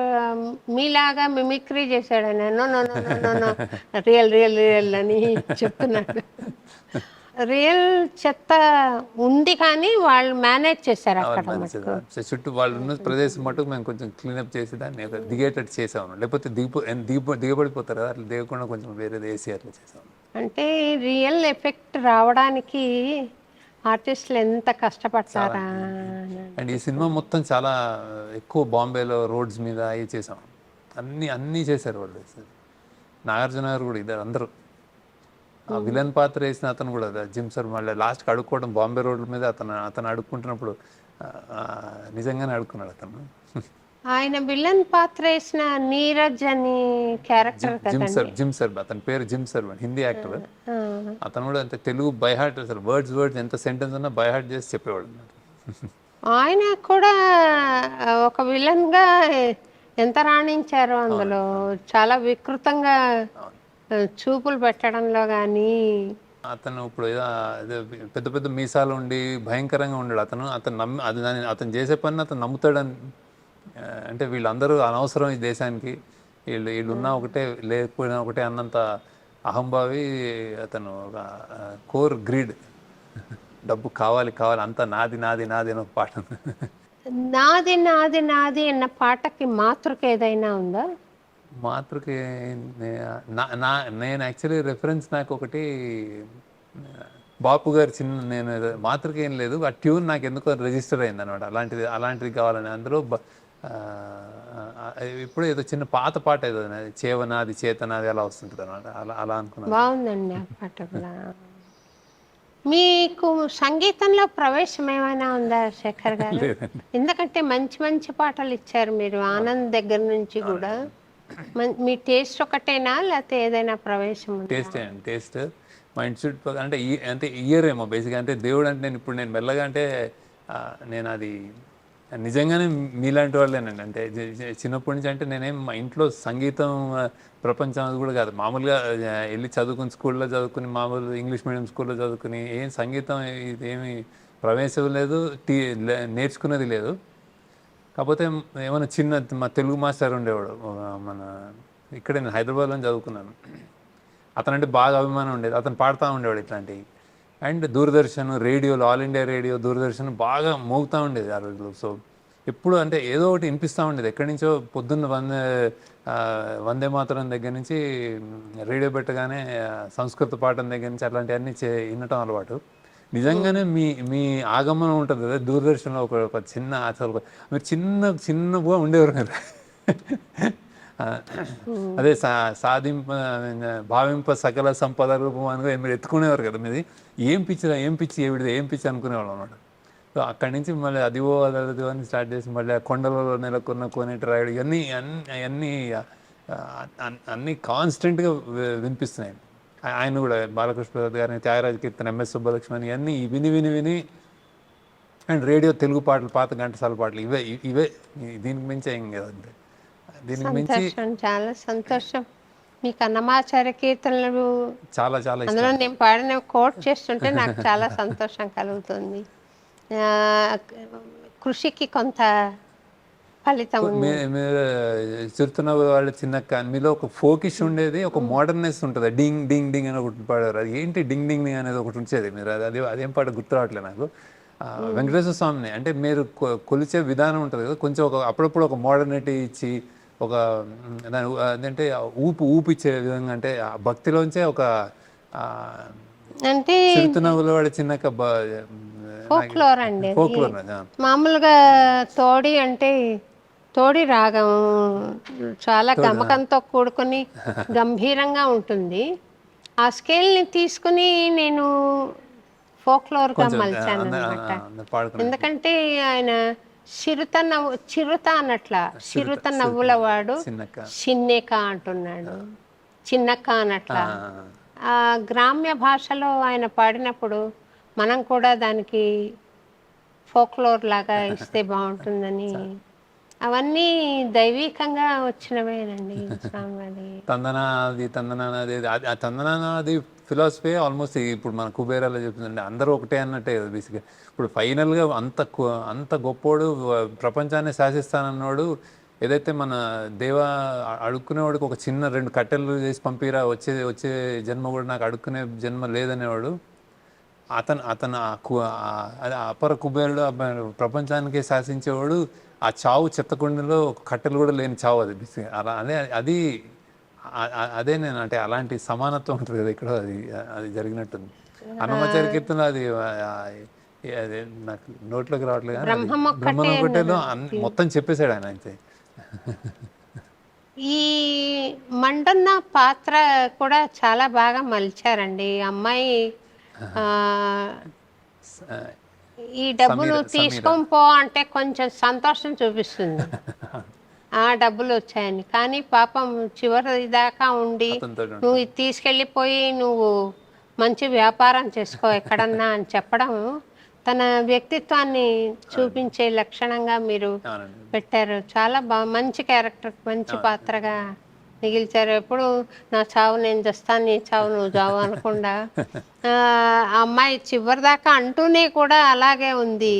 మీలాగా మిమిక్రీ చేశాడు ఆయన. నో రియల్ అని చెప్తున్నాడు. రియల్ చెత్త ఉంది కానీ వాళ్ళు మేనేజ్ చేశారు అక్కడ మంచిదా చుట్టూ వాళ్ళు ఉన్న ప్రదేశం మటుకు మేము కొంచెం క్లీనప్ చేసి దాన్ని దిగేటట్టు చేసాము, లేకపోతే దిగబడిపోతారు కదా, అట్లా దిగకుండా కొంచెం వేరేది వేసి అట్లా చేసాము. అంటే రియల్ ఎఫెక్ట్ రావడానికి ఆర్టిస్టులు ఎంత కష్టపడతారా. అండ్ ఈ సినిమా మొత్తం చాలా ఎక్కువ బాంబేలో రోడ్స్ మీద అవి చేసాం, అన్నీ చేశారు వాళ్ళు. నాగార్జున గారు కూడా ఇద్దరు అందరూ ఆ విలన్ పాత్ర వేసిన అతను కూడా జిమ్ సార్ మళ్ళీ లాస్ట్కి అడుక్కోవడం బాంబే రోడ్ల మీద అతను అడుక్కుంటున్నప్పుడు నిజంగానే అడుక్కున్నాడు అతను. ఆయన విలన్ పాత్ర వేసిన నీరజ్ అని క్యారెక్టర్ జిమ్ సర్ అతని పేరు జిమ్ సర్, హిందీ యాక్టర్. అతను కూడా అంత తెలుగు బై హార్ట్, అసలు వర్డ్స్ ఎంత సెంటెన్స్ ఉన్నా బై హార్ట్ చేసి చెప్పేవాడు. ఆయన కూడా ఒక విలన్ గా ఎంత రాణించారో అందులో, చాలా వికృతంగా చూపులు పెట్టడంలో కానీ. అతను ఇప్పుడు పెద్ద పెద్ద మీసాలు ఉండి భయంకరంగా ఉండాడు అతను చేసే పని అతను నమ్ముతాడని. అంటే వీళ్ళందరూ అనవసరం ఈ దేశానికి, వీళ్ళు ఉన్నా ఒకటే లేకపోయినా ఒకటే అన్నంత అహంభావి అతను. కోర్ గ్రీడ్, డబ్బు కావాలి అంతా నాది నాది నాది అని ఒక పాట. నాది నాది నాది అన్న పాటకి మాతృక ఏదైనా ఉందా? మాతృకి నేను యాక్చువల్లీ రెఫరెన్స్ నాకు ఒకటి బాపు గారు నేను మాతృక ఏం లేదు, ఆ ట్యూన్ నాకు ఎందుకో రిజిస్టర్ అయింది అనమాట. అలాంటిది కావాలని అందులో ఇప్పుడు ఏదో చిన్న పాత పాట ఏదో చేవనాది చేతనాది అలా వస్తుంటుంది అనమాట. అలా అనుకున్నాను. బాగుందండి ఆ పాట కూడా. మీకు సంగీతంలో ప్రవేశం ఏమైనా ఉందా శేఖర్ గారు? ఎందుకంటే మంచి మంచి పాటలు ఇచ్చారు మీరు, ఆనంద్ దగ్గర నుంచి కూడా. మీ టేస్ట్ ఒకటేనా లేకపోతే ఏదైనా ప్రవేశం? టేస్ట్ మా ఇన్స్టిట్యూట్ అంటే ఇయర్ ఏమో బేసిక్గా. అంటే దేవుడు అంటే నేను మెల్లగా అంటే నేను అది నిజంగానే మీలాంటి వాళ్ళేనండి. అంటే చిన్నప్పటి నుంచి అంటే నేనేం మా ఇంట్లో సంగీతం ప్రపంచం అది కూడా కాదు. మామూలుగా వెళ్ళి చదువుకుని స్కూల్లో చదువుకుని, మామూలు ఇంగ్లీష్ మీడియం స్కూల్లో చదువుకుని, ఏం సంగీతం ఇదేమి ప్రవేశం లేదు, నేర్చుకునేది లేదు. కాకపోతే ఏమైనా మా తెలుగు మాస్టర్ ఉండేవాడు, ఇక్కడే నేను హైదరాబాద్లో చదువుకున్నాను. అతనంటే బాగా అభిమానం ఉండేది, అతను పాడుతూ ఉండేవాడు ఇట్లాంటివి. అండ్ దూరదర్శన్ రేడియోలో, ఆల్ ఇండియా రేడియో, దూరదర్శన్ బాగా మోగుతూ ఉండేది ఆ రోజులో. సో ఎప్పుడు అంటే ఏదో ఒకటి వినిపిస్తూ ఉండేది ఎక్కడి నుంచో. పొద్దున్న వందే మాతరం దగ్గర నుంచి రేడియో పెట్టగానే సంస్కృత పాఠం దగ్గర నుంచి అట్లాంటివన్నీ వినటం అలవాటు. నిజంగానే మీ ఆగమనం ఉంటుంది కదా దూరదర్శన్లో, ఒక చిన్న అసలు మీరు చిన్నగా ఉండేవారు కదా. అదే భావింప సకల సంపద రూపం అని మీరు ఎత్తుకునేవారు కదా. మీది ఏం పిచ్చి అనుకునేవాళ్ళం అనమాట. సో అక్కడి నుంచి మళ్ళీ అదివో అదివో అని స్టార్ట్ చేసి మళ్ళీ కొండలలో నెలకొన్న కోనేటి రాయుడు అన్నీ కాన్స్టెంట్గా వినిపిస్తున్నాయి. ఆయన కూడా బాలకృష్ణ ప్రసాద్ గారిని, త్యాగరాజ కీర్తన, ఎంఎస్ సుబ్బలక్ష్మణి అన్నీ విని అండ్ రేడియో తెలుగు పాటలు, పాత ఘంటసాల పాటలు ఇవే దీనికి మించి ఏం కదండి. దీనికి మించి చాలా సంతోషం. మీకు అన్నమాచార్య కీర్తనలు చాలా చాలా అందులో నేను పాడిన కోట్ చేస్తుంటే నాకు చాలా సంతోషం కలుగుతుంది. కృషికి కొంత ఫలితం. చెప్తున్న వాళ్ళు చిన్నక్క మీలో ఒక ఫోకిష్ ఉండేది, ఒక మోడర్నెస్ ఉంటుంది. డింగ్ డింగ్ డింగ్ అని ఒకటి పాడారు. అది ఏంటి డింగ్ డింగ్ డింగ్ అనేది ఒకటి ఉంచేది. మీరు అదేం పాట గుర్తు రావట్లేదు నాకు. వెంకటేశ్వర స్వామిని అంటే మీరు కొలిచే విధానం ఉంటుంది కదా, కొంచెం అప్పుడప్పుడు ఒక మోడర్నిటీ ఇచ్చి, ఒక అదంటే ఊపిచ్చే విధంగా, అంటే భక్తిలోంచే ఒక అంటే చిరుతునవ్వుల వాడి చిన్నక్క ఫోక్లోర్ అండి. ఫోక్లోర్ మామూలుగా తోడి అంటే తోడి రాగం చాలా గమకంతో కూడుకొని గంభీరంగా ఉంటుంది. ఆ స్కేల్ని తీసుకుని నేను ఫోక్లోర్గా మలిచాను అనమాట. ఎందుకంటే ఆయన చిరుత నవ్వుల వాడు చిన్నెక అంటున్నాడు, చిన్నక్క అన్నట్లా. ఆ గ్రామ్య భాషలో ఆయన పాడినప్పుడు మనం కూడా దానికి ఫోక్లోర్ లాగా ఇస్తే బాగుంటుందని, అవన్నీ దైవీకంగా వచ్చినవేనండి. తందనాది ఫిలాసఫీ ఆల్మోస్ట్ ఇప్పుడు మన కుబేరాలో చెప్తుందండి, అందరూ ఒకటే అన్నట్టే కదా బేసిక్గా. ఇప్పుడు ఫైనల్గా అంత గొప్పోడు, ప్రపంచాన్ని శాసిస్తానన్నాడు, ఏదైతే మన అడుక్కునేవాడికి ఒక చిన్న 2 కట్టెలు చేసి పంపిరా, వచ్చే జన్మ కూడా నాకు అడుక్కునే జన్మ లేదనేవాడు. అతను అతను అదే అపర కుబేరుడు ప్రపంచానికి శాసించేవాడు. ఆ చావు చెత్తకుండలో కట్టెలు కూడా లేని చావు అది అలా అది అదే నేను అంటే అలాంటి సమానత్వం ఉంటుంది కదా ఇక్కడ, అది అది జరిగినట్టుంది. అన్నమాచార్య కీర్తన అది అదే నాకు నోట్లోకి రావట్లేదు కానీ బ్రహ్మం ఒకటేలో మొత్తం చెప్పేశాడు ఆయన అయితే. ఈ మండన్న పాత్ర కూడా చాలా బాగా మలిచారండి. అమ్మాయి ఈ డబ్బులు తీసుకొని పో అంటే కొంచెం సంతోషం చూపిస్తుంది, ఆ డబ్బులు వచ్చాయని. కానీ పాపం చివరి దాకా ఉండి నువ్వు ఇది తీసుకెళ్ళిపోయి నువ్వు మంచి వ్యాపారం చేసుకో ఎక్కడన్నా అని చెప్పడం తన వ్యక్తిత్వాన్ని చూపించే లక్షణంగా మీరు పెట్టారు. చాలా మంచి క్యారెక్టర్, మంచి పాత్రగా మిగిల్చారు. ఎప్పుడు నా చావు నేను చేస్తాను, నీ చావు నువ్వు చావు అనకుండా అమ్మాయి చివరి దాకా అంటూనే కూడా అలాగే ఉంది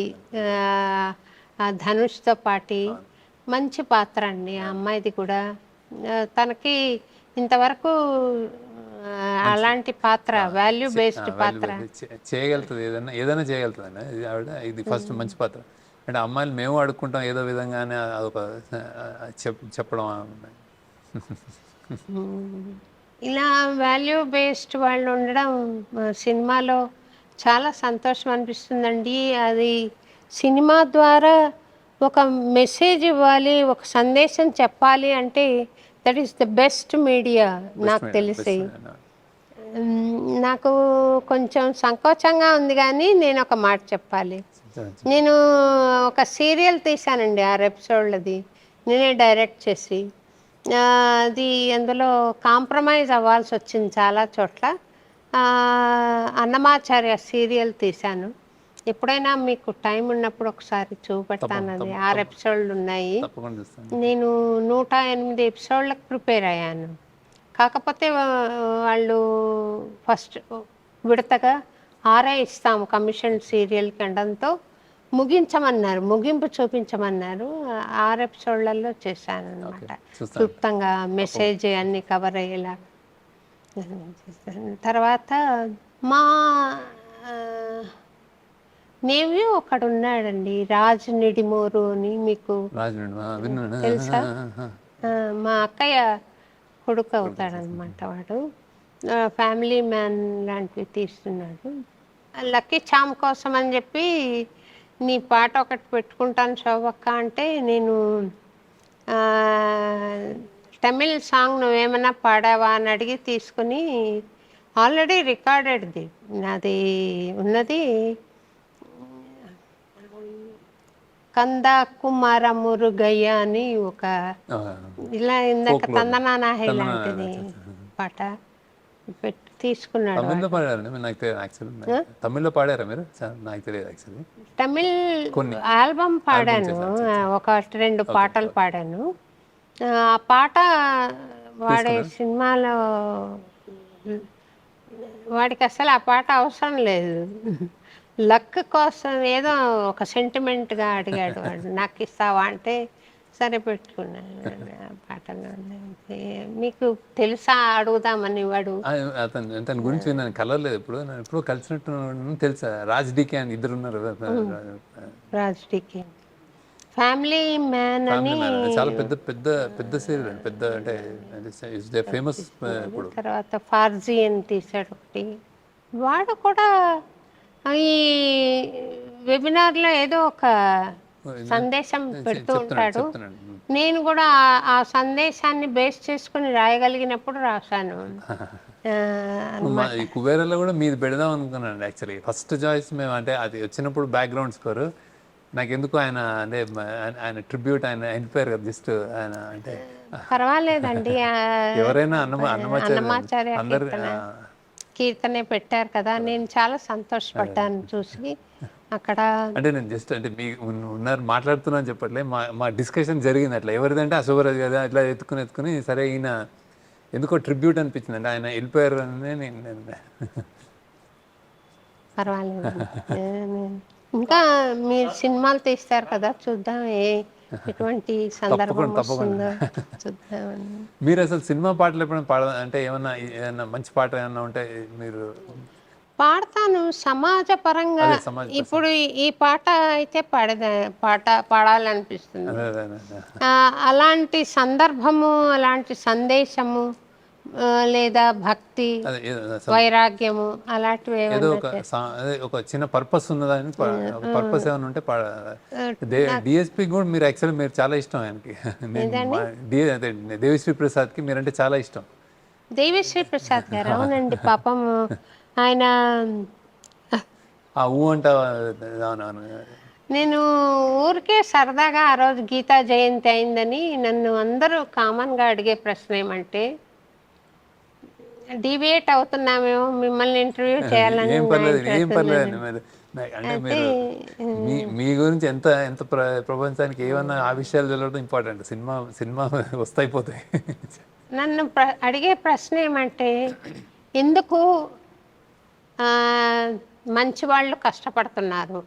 ధనుష్తో పాటి. మంచి పాత్ర అండి ఆ అమ్మాయిది కూడా. తనకి ఇంతవరకు అలాంటి పాత్ర, వాల్యూ బేస్డ్ పాత్ర చేయగలుగుతుంది, ఏదైనా చేయగలుగుతుంది అండి ఆవిడ. ఇది ఫస్ట్ మంచి పాత్ర అంటే అమ్మాయిలు మేము అడుక్కుంటాం ఏదో విధంగానే అదొక చెప్పడం. ఇలా వాల్యూ బేస్డ్ వాళ్ళు ఉండడం సినిమాలో చాలా సంతోషం అనిపిస్తుందండి. అది సినిమా ద్వారా ఒక మెసేజ్ ఇవ్వాలి, ఒక సందేశం చెప్పాలి అంటే that is the best media నాకు తెలిసి. నాకు కొంచెం సంకోచంగా ఉంది కానీ నేను ఒక మాట చెప్పాలి. నేను ఒక సీరియల్ తీశానండి 6 ఎపిసోడ్లది, నేనే డైరెక్ట్ చేసి. అది అందులో కాంప్రమైజ్ అవ్వాల్సి వచ్చింది చాలా చోట్ల. అన్నమాచార్య సీరియల్ తీశాను. ఎప్పుడైనా మీకు టైం ఉన్నప్పుడు ఒకసారి చూపెడతాను. అది 6 ఎపిసోడ్లు ఉన్నాయి. నేను 108 ఎపిసోడ్లకు ప్రిపేర్ అయ్యాను. కాకపోతే వాళ్ళు ఫస్ట్ విడతగా 6 ఇస్తాము కమిషన్ సీరియల్ కండంతో ముగించమన్నారు, ముగింపు చూపించమన్నారు. 6 ఎపిసోడ్లలో చేశాను అనమాట. క్లుప్తంగా మెసేజ్ అన్ని కవర్ అయ్యేలా తర్వాత మా నేవ్యూ ఒకడు ఉన్నాడండి, రాజు నిడిమోరు అని. మీకు తెలుసా? మా అక్కయ్య కొడుకు అవుతాడనమాట వాడు. ఫ్యామిలీ మ్యాన్ లాంటివి తీస్తున్నాడు. లక్కీ చామ్ కోసం అని చెప్పి నీ పాట ఒకటి పెట్టుకుంటాను శోభక్క అంటే, నేను తమిళ్ సాంగ్ నువ్వేమైనా పాడావా అని అడిగి తీసుకుని, ఆల్రెడీ రికార్డెడ్ది నాది ఉన్నది, కందా కుమార మురుగయ్య అని ఒక ఇలా ఇందాక తందనానాహి లాంటిది పాట పెట్టి తీసుకున్నాడు. తమిళ్లో పాడారా మీరు? నాకు తెలియదు యాక్చువల్లీ. తమిళ్ ఆల్బమ్ పాడాను, ఒక 2 పాటలు పాడాను. ఆ పాట వాడే సినిమాలో వాడికి అసలు ఆ పాట అవసరం లేదు. లక్ కోసం ఏదో ఒక సెంటిమెంట్గా అడిగాడు వాడు, నాకు ఇస్తావా అంటే సరే పెట్టుకున్నాను పాటలో. మీకు తెలుసా అడుగుదామని వాడు. తన గురించి నేను కలవలేదు, ఎప్పుడు నేను ఎప్పుడు కలిసినట్టు తెలుసా. రాజ్ డికే అని ఇద్దరు ఉన్నారు. రాజ్ డికే ఫ్యామిలీ మ్యాన్ అని చాలా పెద్ద పెద్ద పెద్ద సీరియల్ అండి, పెద్ద అంటే ఫేమస్. తర్వాత ఫార్జీ అని తీసాడు ఒకటి. వాడు కూడా ఈ వెబినార్లో ఏదో ఒక సందేశం పెడుతూ ఉంటాడు. నేను కూడా ఆ సందేశాన్ని బేస్ చేసుకుని రాయగలిగినప్పుడు రాశాను. ఈ కుబేరాలో కూడా మీది పెడదాం అనుకున్నాను యాక్చువల్లీ. ఫస్ట్ చాయిస్ మేము అంటే అది వచ్చినప్పుడు బ్యాక్గ్రౌండ్ స్కోర్ నాకు ఎందుకు ఆయన అంటే ఆయన ట్రిబ్యూట్ ఆయన అయిపోయారు కదా జస్ట్ ఆయన అంటే పర్వాలేదండి. ఎవరైనా అన్నమాచార్య అందరు కీర్తనే పెట్టారు కదా, నేను చాలా సంతోషపడ్డాను చూసి. అక్కడ అంటే నేను జస్ట్ అంటే మీ ఉన్నారు మాట్లాడుతున్నాను చెప్పట్లే, మా డిస్కషన్ జరిగింది అట్లా. ఎవరిదంటే అశోభరాజ్ కదా, ఇట్లా ఎత్తుకుని సరే ఈయన ఎందుకో ట్రిబ్యూట్ అనిపించింది అంటే ఆయన వెళ్ళిపోయారు అని నేను. పర్వాలేదు. ఇంకా మీరు సినిమాలు తీస్తారు కదా, చూద్దాం ఎటువంటి సందర్భం వస్తుందో చూద్దామని. మీరు అసలు సినిమా పాటలు ఎప్పుడైనా పాడ అంటే ఏమన్నా మంచి పాట ఏమన్నా ఉంటే మీరు పాడతాను సమాజ పరంగా. అదే సమాజ ఇప్పుడు ఈ పాట అయితే పాడాలనిపిస్తుంది. అదే అదే అదే అలాంటి సందర్భము, అలాంటి సందేశము, లేదా భక్తి, అదే వైరాగ్యము అలాంటివి ఏదో ఏమన్నా అదే ఒక చిన్న పర్పస్ ఉన్నదని ఒక పర్పస్ ఏమైనా ఉంటే డిఎస్పి కూడా మీరు యాక్చువల్లీ మీరు చాలా ఇష్టం ఆయనకి. అదే దేవిశ్రీ ప్రసాద్కి మీరంటే చాలా ఇష్టం. దేవిశ్రీ ప్రసాద్ గారు, అవునండి. పాపం ఆయన ఆ ఊ అంట అవునవును. నేను ఊరికే సరదాగా ఆ రోజు గీతా జయంతి అయిందని నన్ను అందరూ కామన్గా అడిగే ప్రశ్న ఏమంటే, డిబేట్ అవుతున్నామేమో, మిమ్మల్ని ఇంటర్వ్యూ చేయాలని ఏం నా పర్లేదు ఏం interest పర్లేదు ఉందని. మీరు అంటే మీరు మీ గురించి ఎంత ఎంత ప్రపంచానికి ఏమన్నా ఆ విషయాలు తెలియడం ఇంపార్టెంట్. Cinema cinema వస్తాయిపోతాయి. నన్ను అడిగే ప్రశ్న ఏమంటే, ఎందుకు మంచి వాళ్ళు కష్టపడుతున్నారు,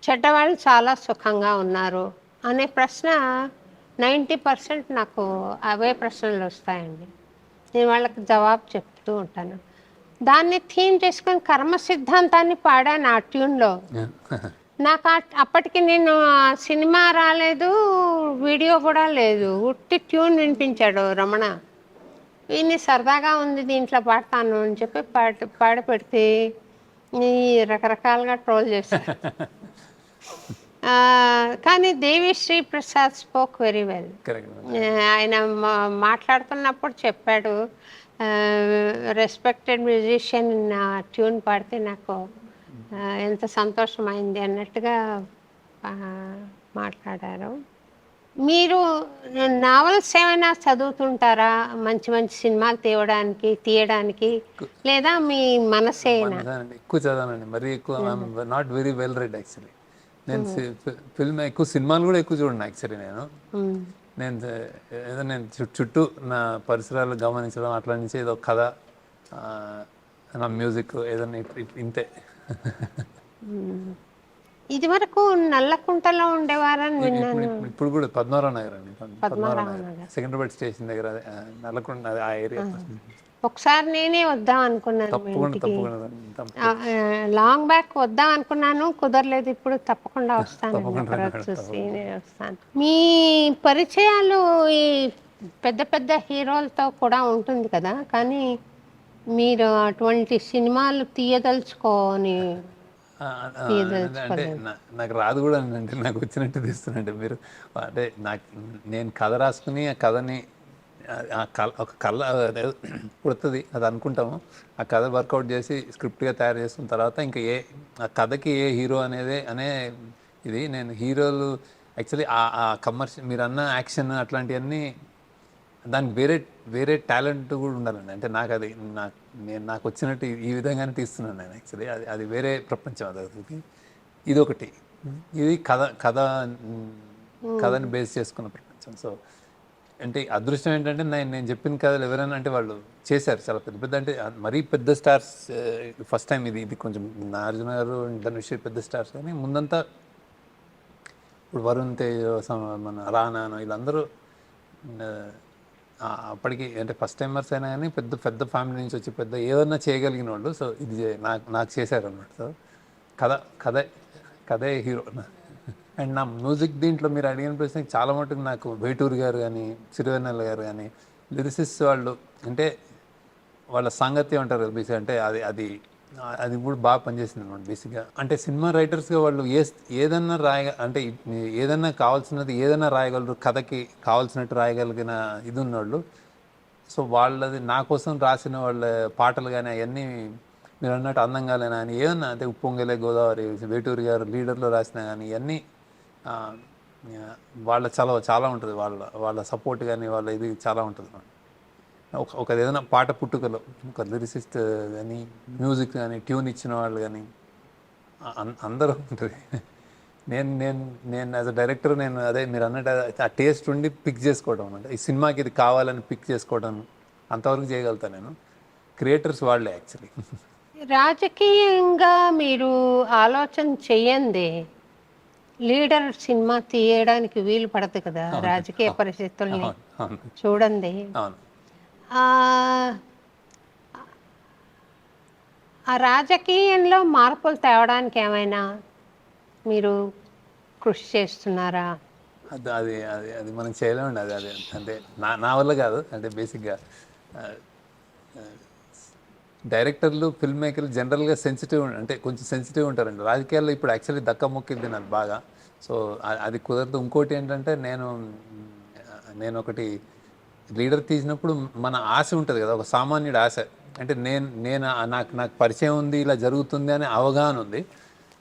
చెడ్డవాళ్ళు చాలా సుఖంగా ఉన్నారు అనే ప్రశ్న 90% నాకు అవే ప్రశ్నలు వస్తాయండి. నేను వాళ్ళకి జవాబు చెప్తూ ఉంటాను. దాన్ని థీమ్ చేసుకొని కర్మ సిద్ధాంతాన్ని పాడాను ఆ ట్యూన్లో. నాకు అప్పటికి నేను సినిమా రాలేదు, వీడియో కూడా లేదు, ఉట్టి ట్యూన్ వినిపించాడు రమణ. ఈయన్ని సరదాగా ఉంది దీంట్లో పాడతాను అని చెప్పి పాడి పెడితే ఈ రకరకాలుగా ట్రోల్ చేశారు. కానీ Devi Sri Prasad spoke very well. ఆయన మాట్లాడుతున్నప్పుడు చెప్పాడు, రెస్పెక్టెడ్ మ్యూజిషియన్ ట్యూన్ పాడితే నాకు ఎంత సంతోషమైంది అన్నట్టుగా మాట్లాడారు. మీరు నావల్స్ ఏమైనా చదువుతుంటారా మంచి మంచి సినిమాలు తీయడానికి, లేదా మీ మనసేనా? ఎక్కువ చదవనండి, మరీ ఎక్కువ. Not very well read actually. నేను ఫిల్మ్ ఎక్కువ సినిమాలు కూడా ఎక్కువ చూడండి యాక్చువల్లీ. నేను ఏదో నేను చుట్టూ నా పరిసరాలు గమనించడం, అట్లా నుంచి ఏదో కథ, నా మ్యూజిక్ ఏదన్నా ఇంతే. ఇది వరకు నల్లకుంటలో ఉండేవారని విన్నాను. ఇప్పుడు కూడా పద్మనాభ నగర్ అండి, పద్మనాభ నగర్ సెకండ్రాబాద్ స్టేషన్ దగ్గర, నల్లకుంట ఆ ఏరియా. ఒకసారి నేనే వద్దాం అనుకున్నాను, లాంగ్ బ్యాక్ వద్దాం అనుకున్నాను, కుదరలేదు. ఇప్పుడు తప్పకుండా వస్తాను, చూసి వస్తాను. మీ పరిచయాలు ఈ పెద్ద పెద్ద హీరోలతో కూడా ఉంటుంది కదా, కానీ మీరు అటువంటి సినిమాలు తీయదలుచుకోని అంటే నాకు రాదు కూడా అంటే నాకు వచ్చినట్టు తీస్తున్నంటే మీరు అంటే నేను కథ రాసుకుని ఆ కథని ఒక కళ పుడుతుంది, అది అనుకుంటాము. ఆ కథ వర్కౌట్ చేసి స్క్రిప్ట్గా తయారు చేసుకున్న తర్వాత ఇంకా ఆ కథకి ఏ హీరో అనే ఇది నేను హీరోలు యాక్చువల్లీ ఆ కమర్షియల్ మీరు అన్న యాక్షన్ అట్లాంటివన్నీ దానికి వేరే టాలెంట్ కూడా ఉండాలండి. అంటే నాకు అది నాకు వచ్చినట్టు ఈ విధంగానే తీస్తున్నాను నేను యాక్చువల్లీ. అది వేరే ప్రపంచం. అది ఇదొకటి, ఇది కథని బేస్ చేసుకున్న ప్రపంచం. సో అంటే అదృష్టం ఏంటంటే నేను చెప్పిన కథలు ఎవరైనా అంటే వాళ్ళు చేశారు చాలా పెద్ద పెద్ద, అంటే మరీ పెద్ద స్టార్స్. ఫస్ట్ టైం ఇది కొంచెం నాగార్జున గారు, ధనుష్ పెద్ద స్టార్స్, కానీ ముందంతా ఇప్పుడు వరుణ్ తేజ్, మన రానాను, వీళ్ళందరూ అప్పటికి అంటే ఫస్ట్ టైమర్స్ అయినా కానీ పెద్ద పెద్ద ఫ్యామిలీ నుంచి వచ్చి పెద్ద ఏదన్నా చేయగలిగిన వాళ్ళు. సో ఇది నాకు చేశారు అన్నమాట. సో కథే హీరో. అండ్ నా మ్యూజిక్ దీంట్లో మీరు అడిగిన ప్రశ్నకి చాలా మటుకు నాకు వేటూరు గారు కానీ, సిరివెన్నెల గారు కానీ, లిరిసిస్ట్ వాళ్ళు, అంటే వాళ్ళ సాంగత్యం అంటారు కదా బేసిక్గా, అంటే అది కూడా బాగా పనిచేసింది అనమాట బేసిక్గా. అంటే సినిమా రైటర్స్గా వాళ్ళు ఏదన్నా అంటే ఏదన్నా కావాల్సినది ఏదన్నా రాయగలరు, కథకి కావాల్సినట్టు రాయగలిగిన ఇది ఉన్నవాళ్ళు. సో వాళ్ళది నా కోసం రాసిన వాళ్ళ పాటలు కానీ అవన్నీ మీరు అన్నట్టు అందంగాలేనా అని ఏదన్నా, అంటే ఉప్పొంగలే గోదావరి, వేటూరు గారు లీడర్లో రాసిన కానీ ఇవన్నీ వాళ్ళ చలవ చాలా ఉంటుంది, వాళ్ళ సపోర్ట్ కానీ వాళ్ళ ఇది చాలా ఉంటుంది. ఒక ఏదైనా పాట పుట్టుకలో ఒక లిరిసిస్ట్ కానీ, మ్యూజిక్ కానీ, ట్యూన్ ఇచ్చిన వాళ్ళు కానీ అందరూ ఉంటుంది. నేను యాజ్ అ డైరెక్టర్ నేను అదే మీరు అన్నట్టు ఆ టేస్ట్ ఉండి పిక్ చేసుకోవడం అనమాట. ఈ సినిమాకి ఇది కావాలని పిక్ చేసుకోవడం అంతవరకు చేయగలుగుతాను నేను. క్రియేటర్స్ వాళ్ళే యాక్చువల్లీ. రాజకీయంగా మీరు ఆలోచన చెయ్యండి, లీడర్ సినిమా తీయడానికి వీలు పడదు కదా రాజకీయ పరిస్థితుల్ని చూడండి. ఆ రాజకీయంలో మార్పులు తేవడానికి ఏమైనా మీరు కృషి చేస్తున్నారా? అది అది అది అది మనం చేయలేమండి. అది అది అంటే నా వల్ల కాదు. అంటే బేసిక్గా డైరెక్టర్లు, ఫిల్మ్ మేకర్లు జనరల్గా సెన్సిటివ్, అంటే కొంచెం సెన్సిటివ్ ఉంటారండి. రాజకీయాల్లో ఇప్పుడు యాక్చువల్లీ దక్క మొక్కింది నాకు బాగా. సో అది కుదరదు. ఇంకోటి ఏంటంటే నేను ఒకటి లీడర్ తీసినప్పుడు మన ఆశ ఉంటుంది కదా, ఒక సామాన్యుడి ఆశ. అంటే నేను నాకు పరిచయం ఉంది, ఇలా జరుగుతుంది అనే అవగాహన ఉంది.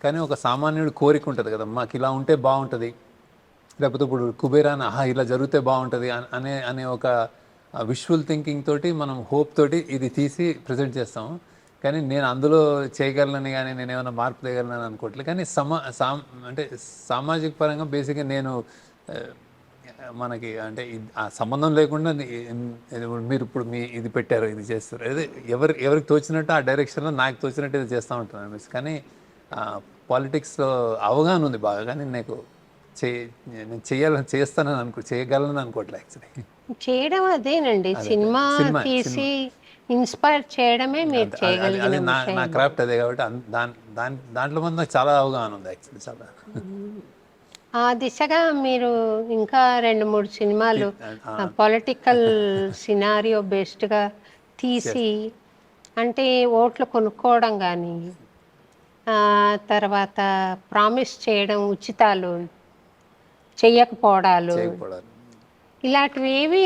కానీ ఒక సామాన్యుడి కోరిక ఉంటుంది కదా, మాకు ఇలా ఉంటే బాగుంటుంది, లేకపోతే ఇప్పుడు కుబేరాన్ ఇలా జరిగితే బాగుంటుంది అనే ఒక విజువల్ థింకింగ్ తోటి, మనం హోప్ తోటి ఇది తీసి ప్రజెంట్ చేస్తాము. కానీ నేను అందులో చేయగలనని కానీ నేను ఏమైనా మార్పు తేయగలనని అనుకోవట్లేదు. కానీ అంటే సామాజిక పరంగా బేసిక్గా నేను మనకి అంటే ఆ సంబంధం లేకుండా మీరు ఇప్పుడు ఇది పెట్టారు, ఇది చేస్తారు, అదే ఎవరికి తోచినట్టు ఆ డైరెక్షన్లో నాకు తోచినట్టు ఇది చేస్తూ ఉంటాను. కానీ పాలిటిక్స్లో అవగాహన ఉంది బాగా. కానీ నేను చేయగలను అనుకోవట్లే యాక్చువల్లీ. చేయడం అదేనండి, సినిమా తీసి ఇన్స్పైర్ చేయడమే మీరు చేయగలిగిన నా క్రాఫ్ట్ అదే కాబట్టి దాంట్లో మంది నాకు చాలా అవగాహన ఉంది యాక్చువల్లీ, చాలా. ఆ దిశగా మీరు ఇంకా 2-3 సినిమాలు పొలిటికల్ సినారియో బేస్డ్గా తీసి, అంటే ఓట్లు కొనుక్కోవడం కానీ, తర్వాత ప్రామిస్ చేయడం, ఉచితాలు చెయ్యకపోవడాలు, ఇలాంటివి ఏవి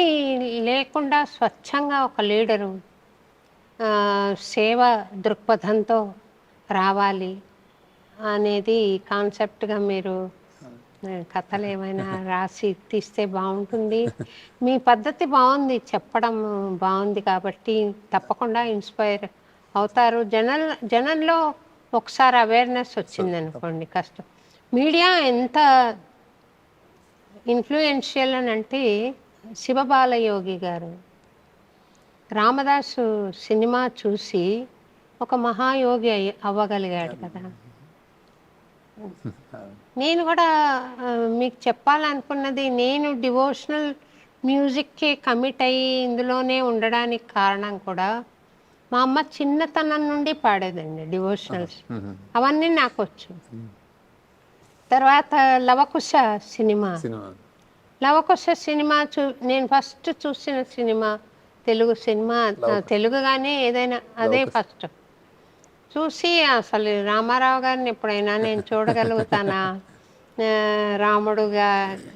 లేకుండా స్వచ్ఛంగా ఒక లీడరు సేవ దృక్పథంతో రావాలి అనేది కాన్సెప్ట్గా మీరు కథలు ఏమైనా రాసి తీస్తే బాగుంటుంది. మీ పద్ధతి బాగుంది, చెప్పడం బాగుంది, కాబట్టి తప్పకుండా ఇన్స్పైర్ అవుతారు. జనంలో ఒకసారి అవేర్నెస్ వచ్చింది అనుకోండి కష్టం. మీడియా ఎంత ఇన్ఫ్లుయెన్షియల్ అని అంటే, శివబాలయోగి గారు రామదాసు సినిమా చూసి ఒక మహాయోగి అవ్వగలిగాడు కదా. నేను కూడా మీకు చెప్పాలనుకున్నది, నేను డివోషనల్ మ్యూజిక్కి కమిట్ అయ్యి ఇందులోనే ఉండడానికి కారణం కూడా, మా అమ్మ చిన్నతనం నుండి పాడేదండి డివోషనల్స్, అవన్నీ నాకు వచ్చు. తర్వాత లవకుశ సినిమా నేను ఫస్ట్ చూసిన సినిమా, తెలుగు సినిమా, తెలుగు కానీ ఏదైనా అదే ఫస్ట్ చూసి, అసలు రామారావు గారిని ఎప్పుడైనా నేను చూడగలుగుతానా, రాముడుగా,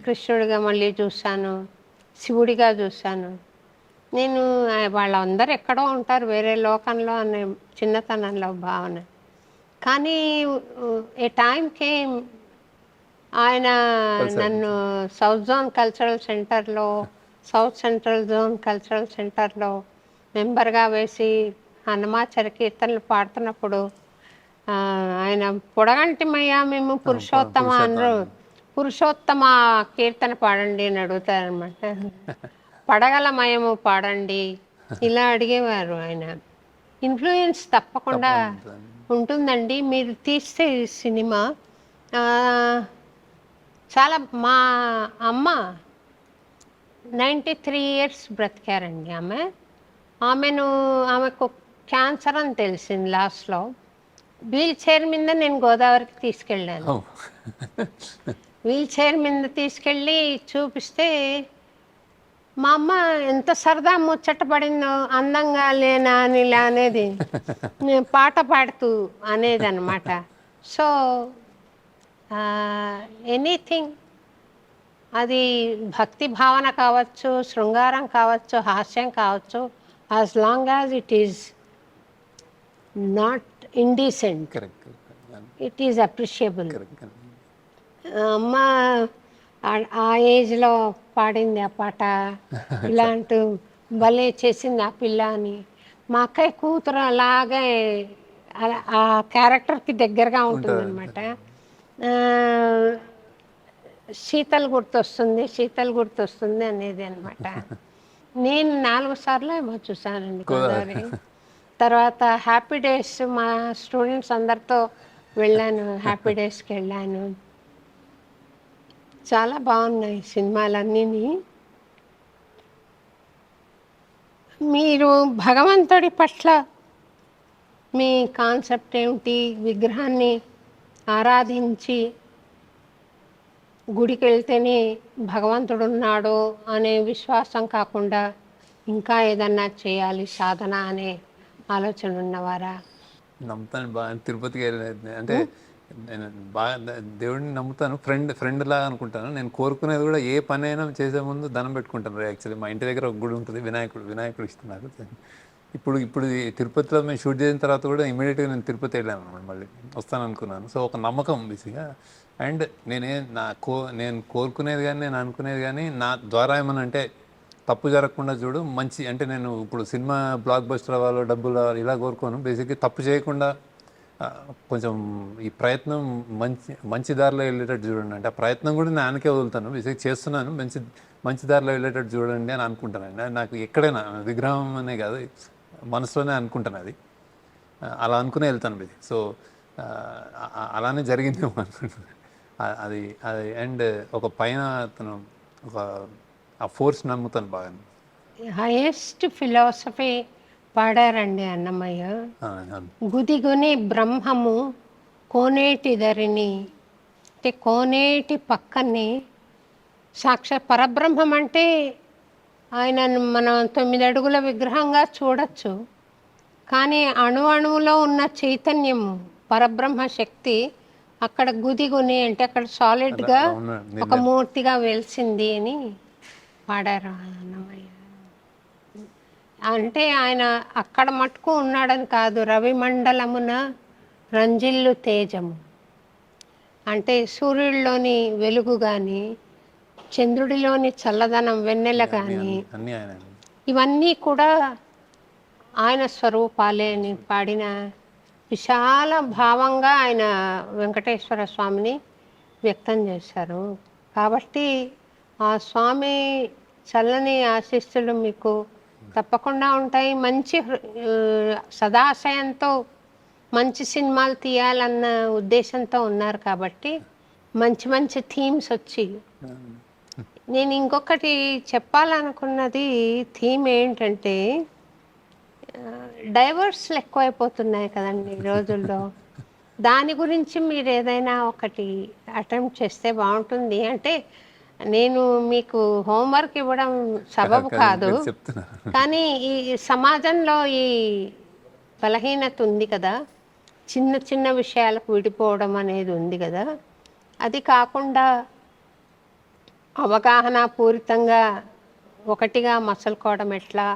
కృష్ణుడిగా మళ్ళీ చూశాను, శివుడిగా చూశాను. నేను వాళ్ళందరూ ఎక్కడో ఉంటారు వేరే లోకంలో అనే చిన్నతనంలో భావన. కానీ ఏ టైం కేమ్, ఆయన నన్ను సౌత్ సెంట్రల్ జోన్ కల్చరల్ సెంటర్లో మెంబర్గా వేసి హనుమాచర కీర్తనలు పాడుతున్నప్పుడు, ఆయన పొడగంటిమయ్యా మేము పురుషోత్తమ అనరు, పురుషోత్తమ కీర్తన పాడండి అని అడుగుతారనమాట. పడగలమయము పాడండి ఇలా అడిగేవారు ఆయన. ఇన్ఫ్లుయెన్స్ తప్పకుండా ఉంటుందండి. మీరు తీస్తే సినిమా చాలా, మా అమ్మ 93 years బ్రతికారండి ఆమెకు క్యాన్సర్ అని తెలిసింది లాస్ట్లో. వీల్ చైర్ మీద నేను గోదావరికి తీసుకెళ్ళాను. వీల్ చైర్ మీద తీసుకెళ్ళి చూపిస్తే మా అమ్మ ఎంత సరదా ముచ్చట పడిందో, అందంగా లేనా అని ఇలా అనేది, నేను పాట పాడుతూ అనేది అనమాట. సో ఎనీథింగ్, అది భక్తి భావన కావచ్చు, శృంగారం కావచ్చు, హాస్యం కావచ్చు, as long as it is not indecent, it is appreciable. అమ్మ ఆ ఏజ్లో పాడింది ఆ పాట, ఇలాంటి భలే చేసింది ఆ పిల్ల అని. మా అక్కయ్య కూతురు అలాగే ఆ క్యారెక్టర్కి దగ్గరగా ఉంటుంది అనమాట. శీతల్ గుర్తొస్తుంది అనేది అనమాట. నేను 4 సార్లు ఏమో చూసానండి గోదావరి. తర్వాత హ్యాపీ డేస్, మా స్టూడెంట్స్ అందరితో వెళ్ళాను, హ్యాపీ డేస్కి వెళ్ళాను. చాలా బాగున్నాయి సినిమాలన్నీ. మీరు భగవంతుడి పట్ల మీ కాన్సెప్ట్ ఏమిటి? విగ్రహాన్ని ఆరాధించి గుడికి వెళ్తేనే భగవంతుడు ఉన్నాడు అనే విశ్వాసం కాకుండా ఇంకా ఏదన్నా చేయాలి సాధన అనే ఆలోచన ఉన్నవారా? నమ్ముతాను బాగా. తిరుపతికి వెళ్ళలేదు అంటే నేను బాగా దేవుడిని నమ్ముతాను. ఫ్రెండ్ లాగా అనుకుంటాను. నేను కోరుకునేది కూడా ఏ పని అయినా చేసే ముందు దండం పెట్టుకుంటాను. యాక్చువల్లీ మా ఇంటి దగ్గర ఒక గుడి ఉంటుంది, వినాయకుడు ఇస్తున్నారు. ఇప్పుడు ఈ తిరుపతిలో మేము షూట్ చేసిన తర్వాత కూడా ఇమీడియట్గా నేను తిరుపతి వెళ్ళాను అనమాట. మళ్ళీ వస్తాను అనుకున్నాను. సో ఒక నమ్మకం బేసిక్గా. అండ్ నేను కోరుకునేది కానీ నేను అనుకునేది కానీ నా ద్వారా ఏమన్నా అంటే తప్పు జరగకుండా చూడు, మంచి అంటే నేను ఇప్పుడు సినిమా బ్లాక్ బస్టర్ అవ్వాలో డబ్బులు రావాలి ఇలా కోరుకోను. బేసిక్గా తప్పు చేయకుండా కొంచెం ఈ ప్రయత్నం మంచి దారిలో వెళ్ళేటట్టు చూడండి. అంటే ఆ ప్రయత్నం కూడా నేను ఆయనకే వదులుతాను. బేసిక్గా చేస్తున్నాను, మంచి దారిలో వెళ్ళేటట్టు చూడండి అని అనుకుంటానండి. నాకు ఎక్కడైనా విగ్రహం అనే కాదు, మనసులోనే అనుకుంటాను అది. అలా అనుకునే వెళ్తాను బేసిక్. సో అలానే జరిగిందేమో అనుకుంటున్నాను అది. అండ్ ఒక పైన అతను ఒక ఆ ఫోర్స్ నమ్ముతాను బాగా. హైయెస్ట్ ఫిలాసఫీ పాడారండి అన్నమయ్య. గుదిగుని బ్రహ్మము కోనేటి ధరిని, అంటే కోనేటి పక్కనే సాక్షాత్ పరబ్రహ్మం. అంటే ఆయనను మనం 9 అడుగుల విగ్రహంగా చూడొచ్చు, కానీ అణువులో ఉన్న చైతన్యము పరబ్రహ్మ శక్తి అక్కడ గుదిగుని అంటే అక్కడ సాలిడ్గా ఒక మూర్తిగా వెలిసింది అని పాడారు అన్నమయ్య. అంటే ఆయన అక్కడ మటుకు ఉన్నాడని కాదు, రవిమండలమున రంజిల్లు తేజము అంటే సూర్యుడిలోని వెలుగు కానీ, చంద్రుడిలోని చల్లదనం వెన్నెల కానీ, ఇవన్నీ కూడా ఆయన స్వరూపాలే అని పాడిన విశాల భావంగా ఆయన వెంకటేశ్వర స్వామిని వ్యక్తం చేశారు. కాబట్టి ఆ స్వామి చల్లని ఆశీస్సులు మీకు తప్పకుండా ఉంటాయి. మంచి సదాశయంతో మంచి సినిమాలు తీయాలన్న ఉద్దేశంతో ఉన్నారు కాబట్టి మంచి థీమ్స్ వచ్చి. నేను ఇంకొకటి చెప్పాలనుకున్నది థీమ్ ఏంటంటే, డైవర్స్లు ఎక్కువైపోతున్నాయి కదండి ఈ రోజుల్లో. దాని గురించి మీరు ఏదైనా ఒకటి అటెంప్ట్ చేస్తే బాగుంటుంది. అంటే నేను మీకు హోంవర్క్ ఇవ్వడం సబబు కాదు, కానీ ఈ సమాజంలో ఈ బలహీనత ఉంది కదా, చిన్న విషయాలకు విడిపోవడం అనేది ఉంది కదా, అది కాకుండా అవగాహన పూరితంగా ఒకటిగా మసలుకోవడం ఎట్లా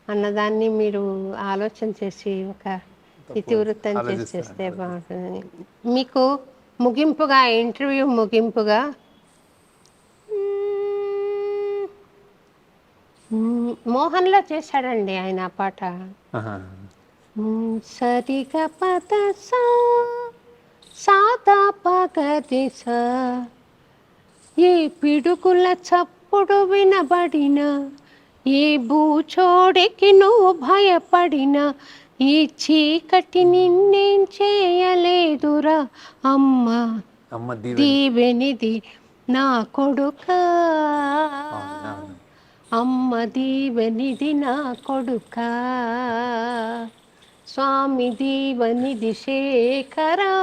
అన్నదాన్ని మీరు ఆలోచన చేసి ఒక ఇతివృత్తం చేస్తే బాగుంటుంది. మీకు ముగింపుగా, ఇంటర్వ్యూ ముగింపుగా మోహన్లో చేశాడండి ఆయన ఆ పాట. సరిగ పద సాదా పగది సా, ఏ పిడుగుల చప్పుడు వినబడిన, ఏ భూచోడికి నువ్వు భయపడిన, ఈ చీకటి నిన్నేం చేయలేదురా అమ్మ దీవెనిది నా కొడుకా, అమ్మ దీవెనిది నా కొడుకా, స్వామి దీవెనిది శేఖరా,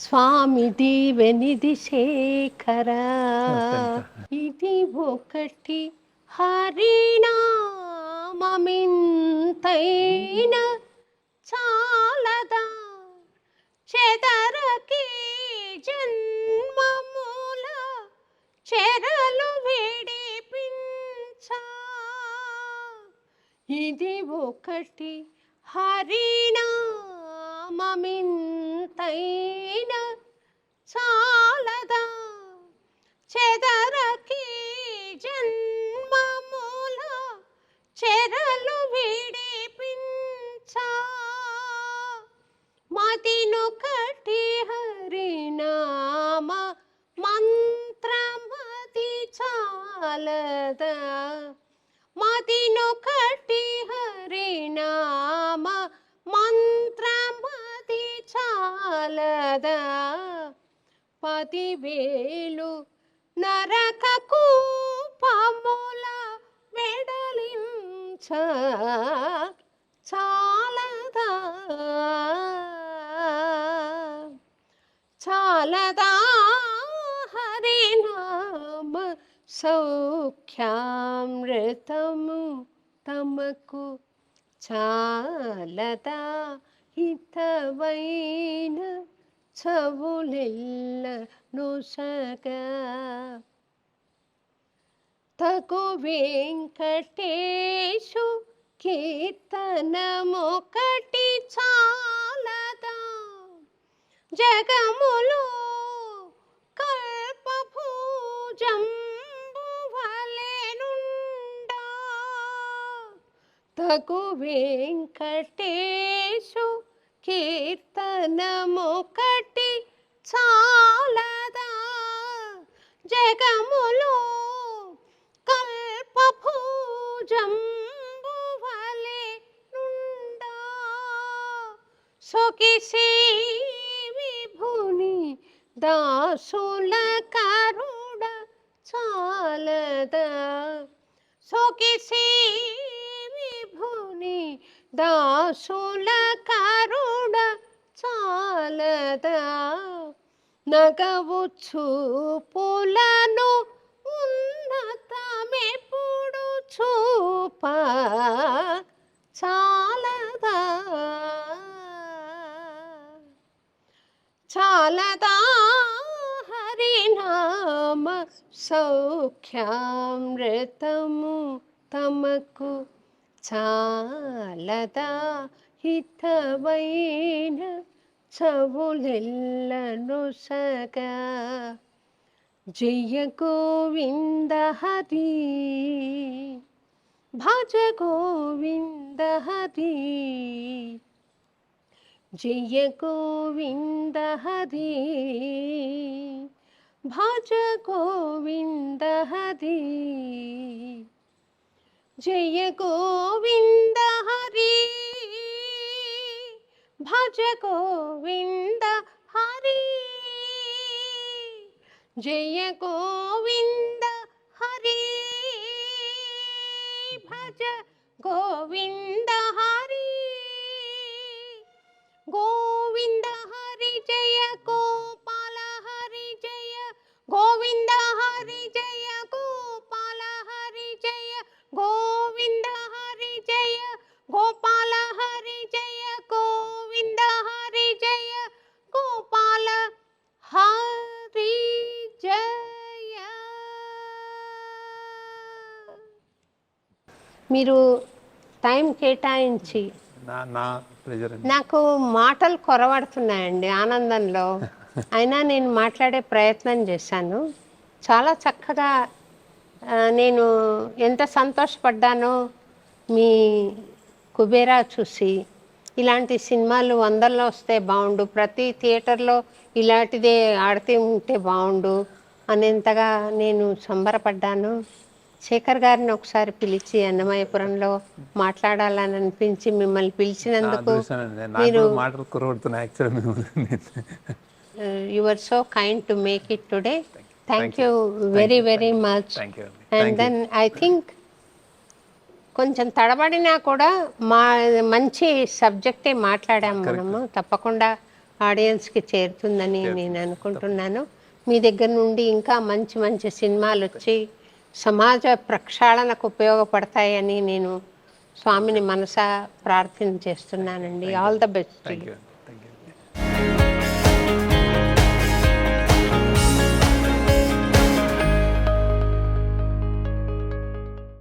స్వామి దీవెనిది శేఖరా. ఇది ఒకటి హరినామమింతైన చాలదా, చెదరకి జన్మముల చెరలు విడిపించా. ఇది ఒకటి హరినామమింతైన చాలదా, చెదరకి జన్మముల చెరలు విడిపించా. మదినొకటి హరినామ మంత్రమది చాలదా, మదినొకటి హరినామ మంత్రమది చాలదా, 10,000 నరక కూపముల వెడలించ చాలా చాలదా హరినామ సౌఖ్యామృతము తమకు చాలదా హితవైన చవులెల్ల నొసగా తగు వెంకటేశు కీర్తనమొకటి చాలదా జగములో కల్పభూజంబువలెనుండా తగు వెంకటేశు కీర్తనమొకటి చాలదా జగములో కల్పభూజంబువలెనుండా సొగిసి విభుని దాసుల కరుణ చాలదా సొగిసి విభుని దాసుల కరుణ చాలదా నగవు చూపులను ఉన్నతమెప్పుడు చూప చాలదా చాలదా హరినామ సౌఖ్యామృతము తమకు చాలదా హితవైన చవులెల్ల నొసగా జయ గోవింద హరి భజ గోవింద హరి జయ గోవింద హరి భజ గోవింద హరి జయ గోవింద హరి భజ గోవింద హరి జయ గోవింద హరి భజ గోవింద హరి గోవింద హరి జయ గోపాల హరి జయ గోవింద హరి జయ గోపాల హరి జయ గోవింద హరి జయ గోపాల హరి జయ గోవింద హరి జయ గోపాల హరి జయ. మీరు టైం కేటాయించి నా ప్రెజర్ నాకు మాటలు కొరవడుతున్నాయండి ఆనందంలో. అయినా నేను మాట్లాడే ప్రయత్నం చేశాను. చాలా చక్కగా నేను ఎంత సంతోషపడ్డానో మీ కుబేరా చూసి. ఇలాంటి సినిమాలు వందల్లో వస్తే బాగుండు, ప్రతి థియేటర్లో ఇలాంటిదే ఆడితే ఉంటే బాగుండు అనేంతగా నేను సంబరపడ్డాను. శేఖర్ గారిని ఒకసారి పిలిచి అన్నమయ్యపురంలో మాట్లాడాలని అనిపించి మిమ్మల్ని పిలిచినందుకు మీరు you are so kind to make it today. Thank you very very much. And then I think కొంచెం తడబడినా కూడా మంచి సబ్జెక్టే మాట్లాడాము మనము. తప్పకుండా ఆడియన్స్కి చేరుతుందని నేను అనుకుంటున్నాను. మీ దగ్గర నుండి ఇంకా మంచి మంచి సినిమాలు వచ్చి సమాజ ప్రక్షాళనకు ఉపయోగపడతాయని నేను స్వామిని మనసా ప్రార్థన చేస్తున్నానండి. All the best.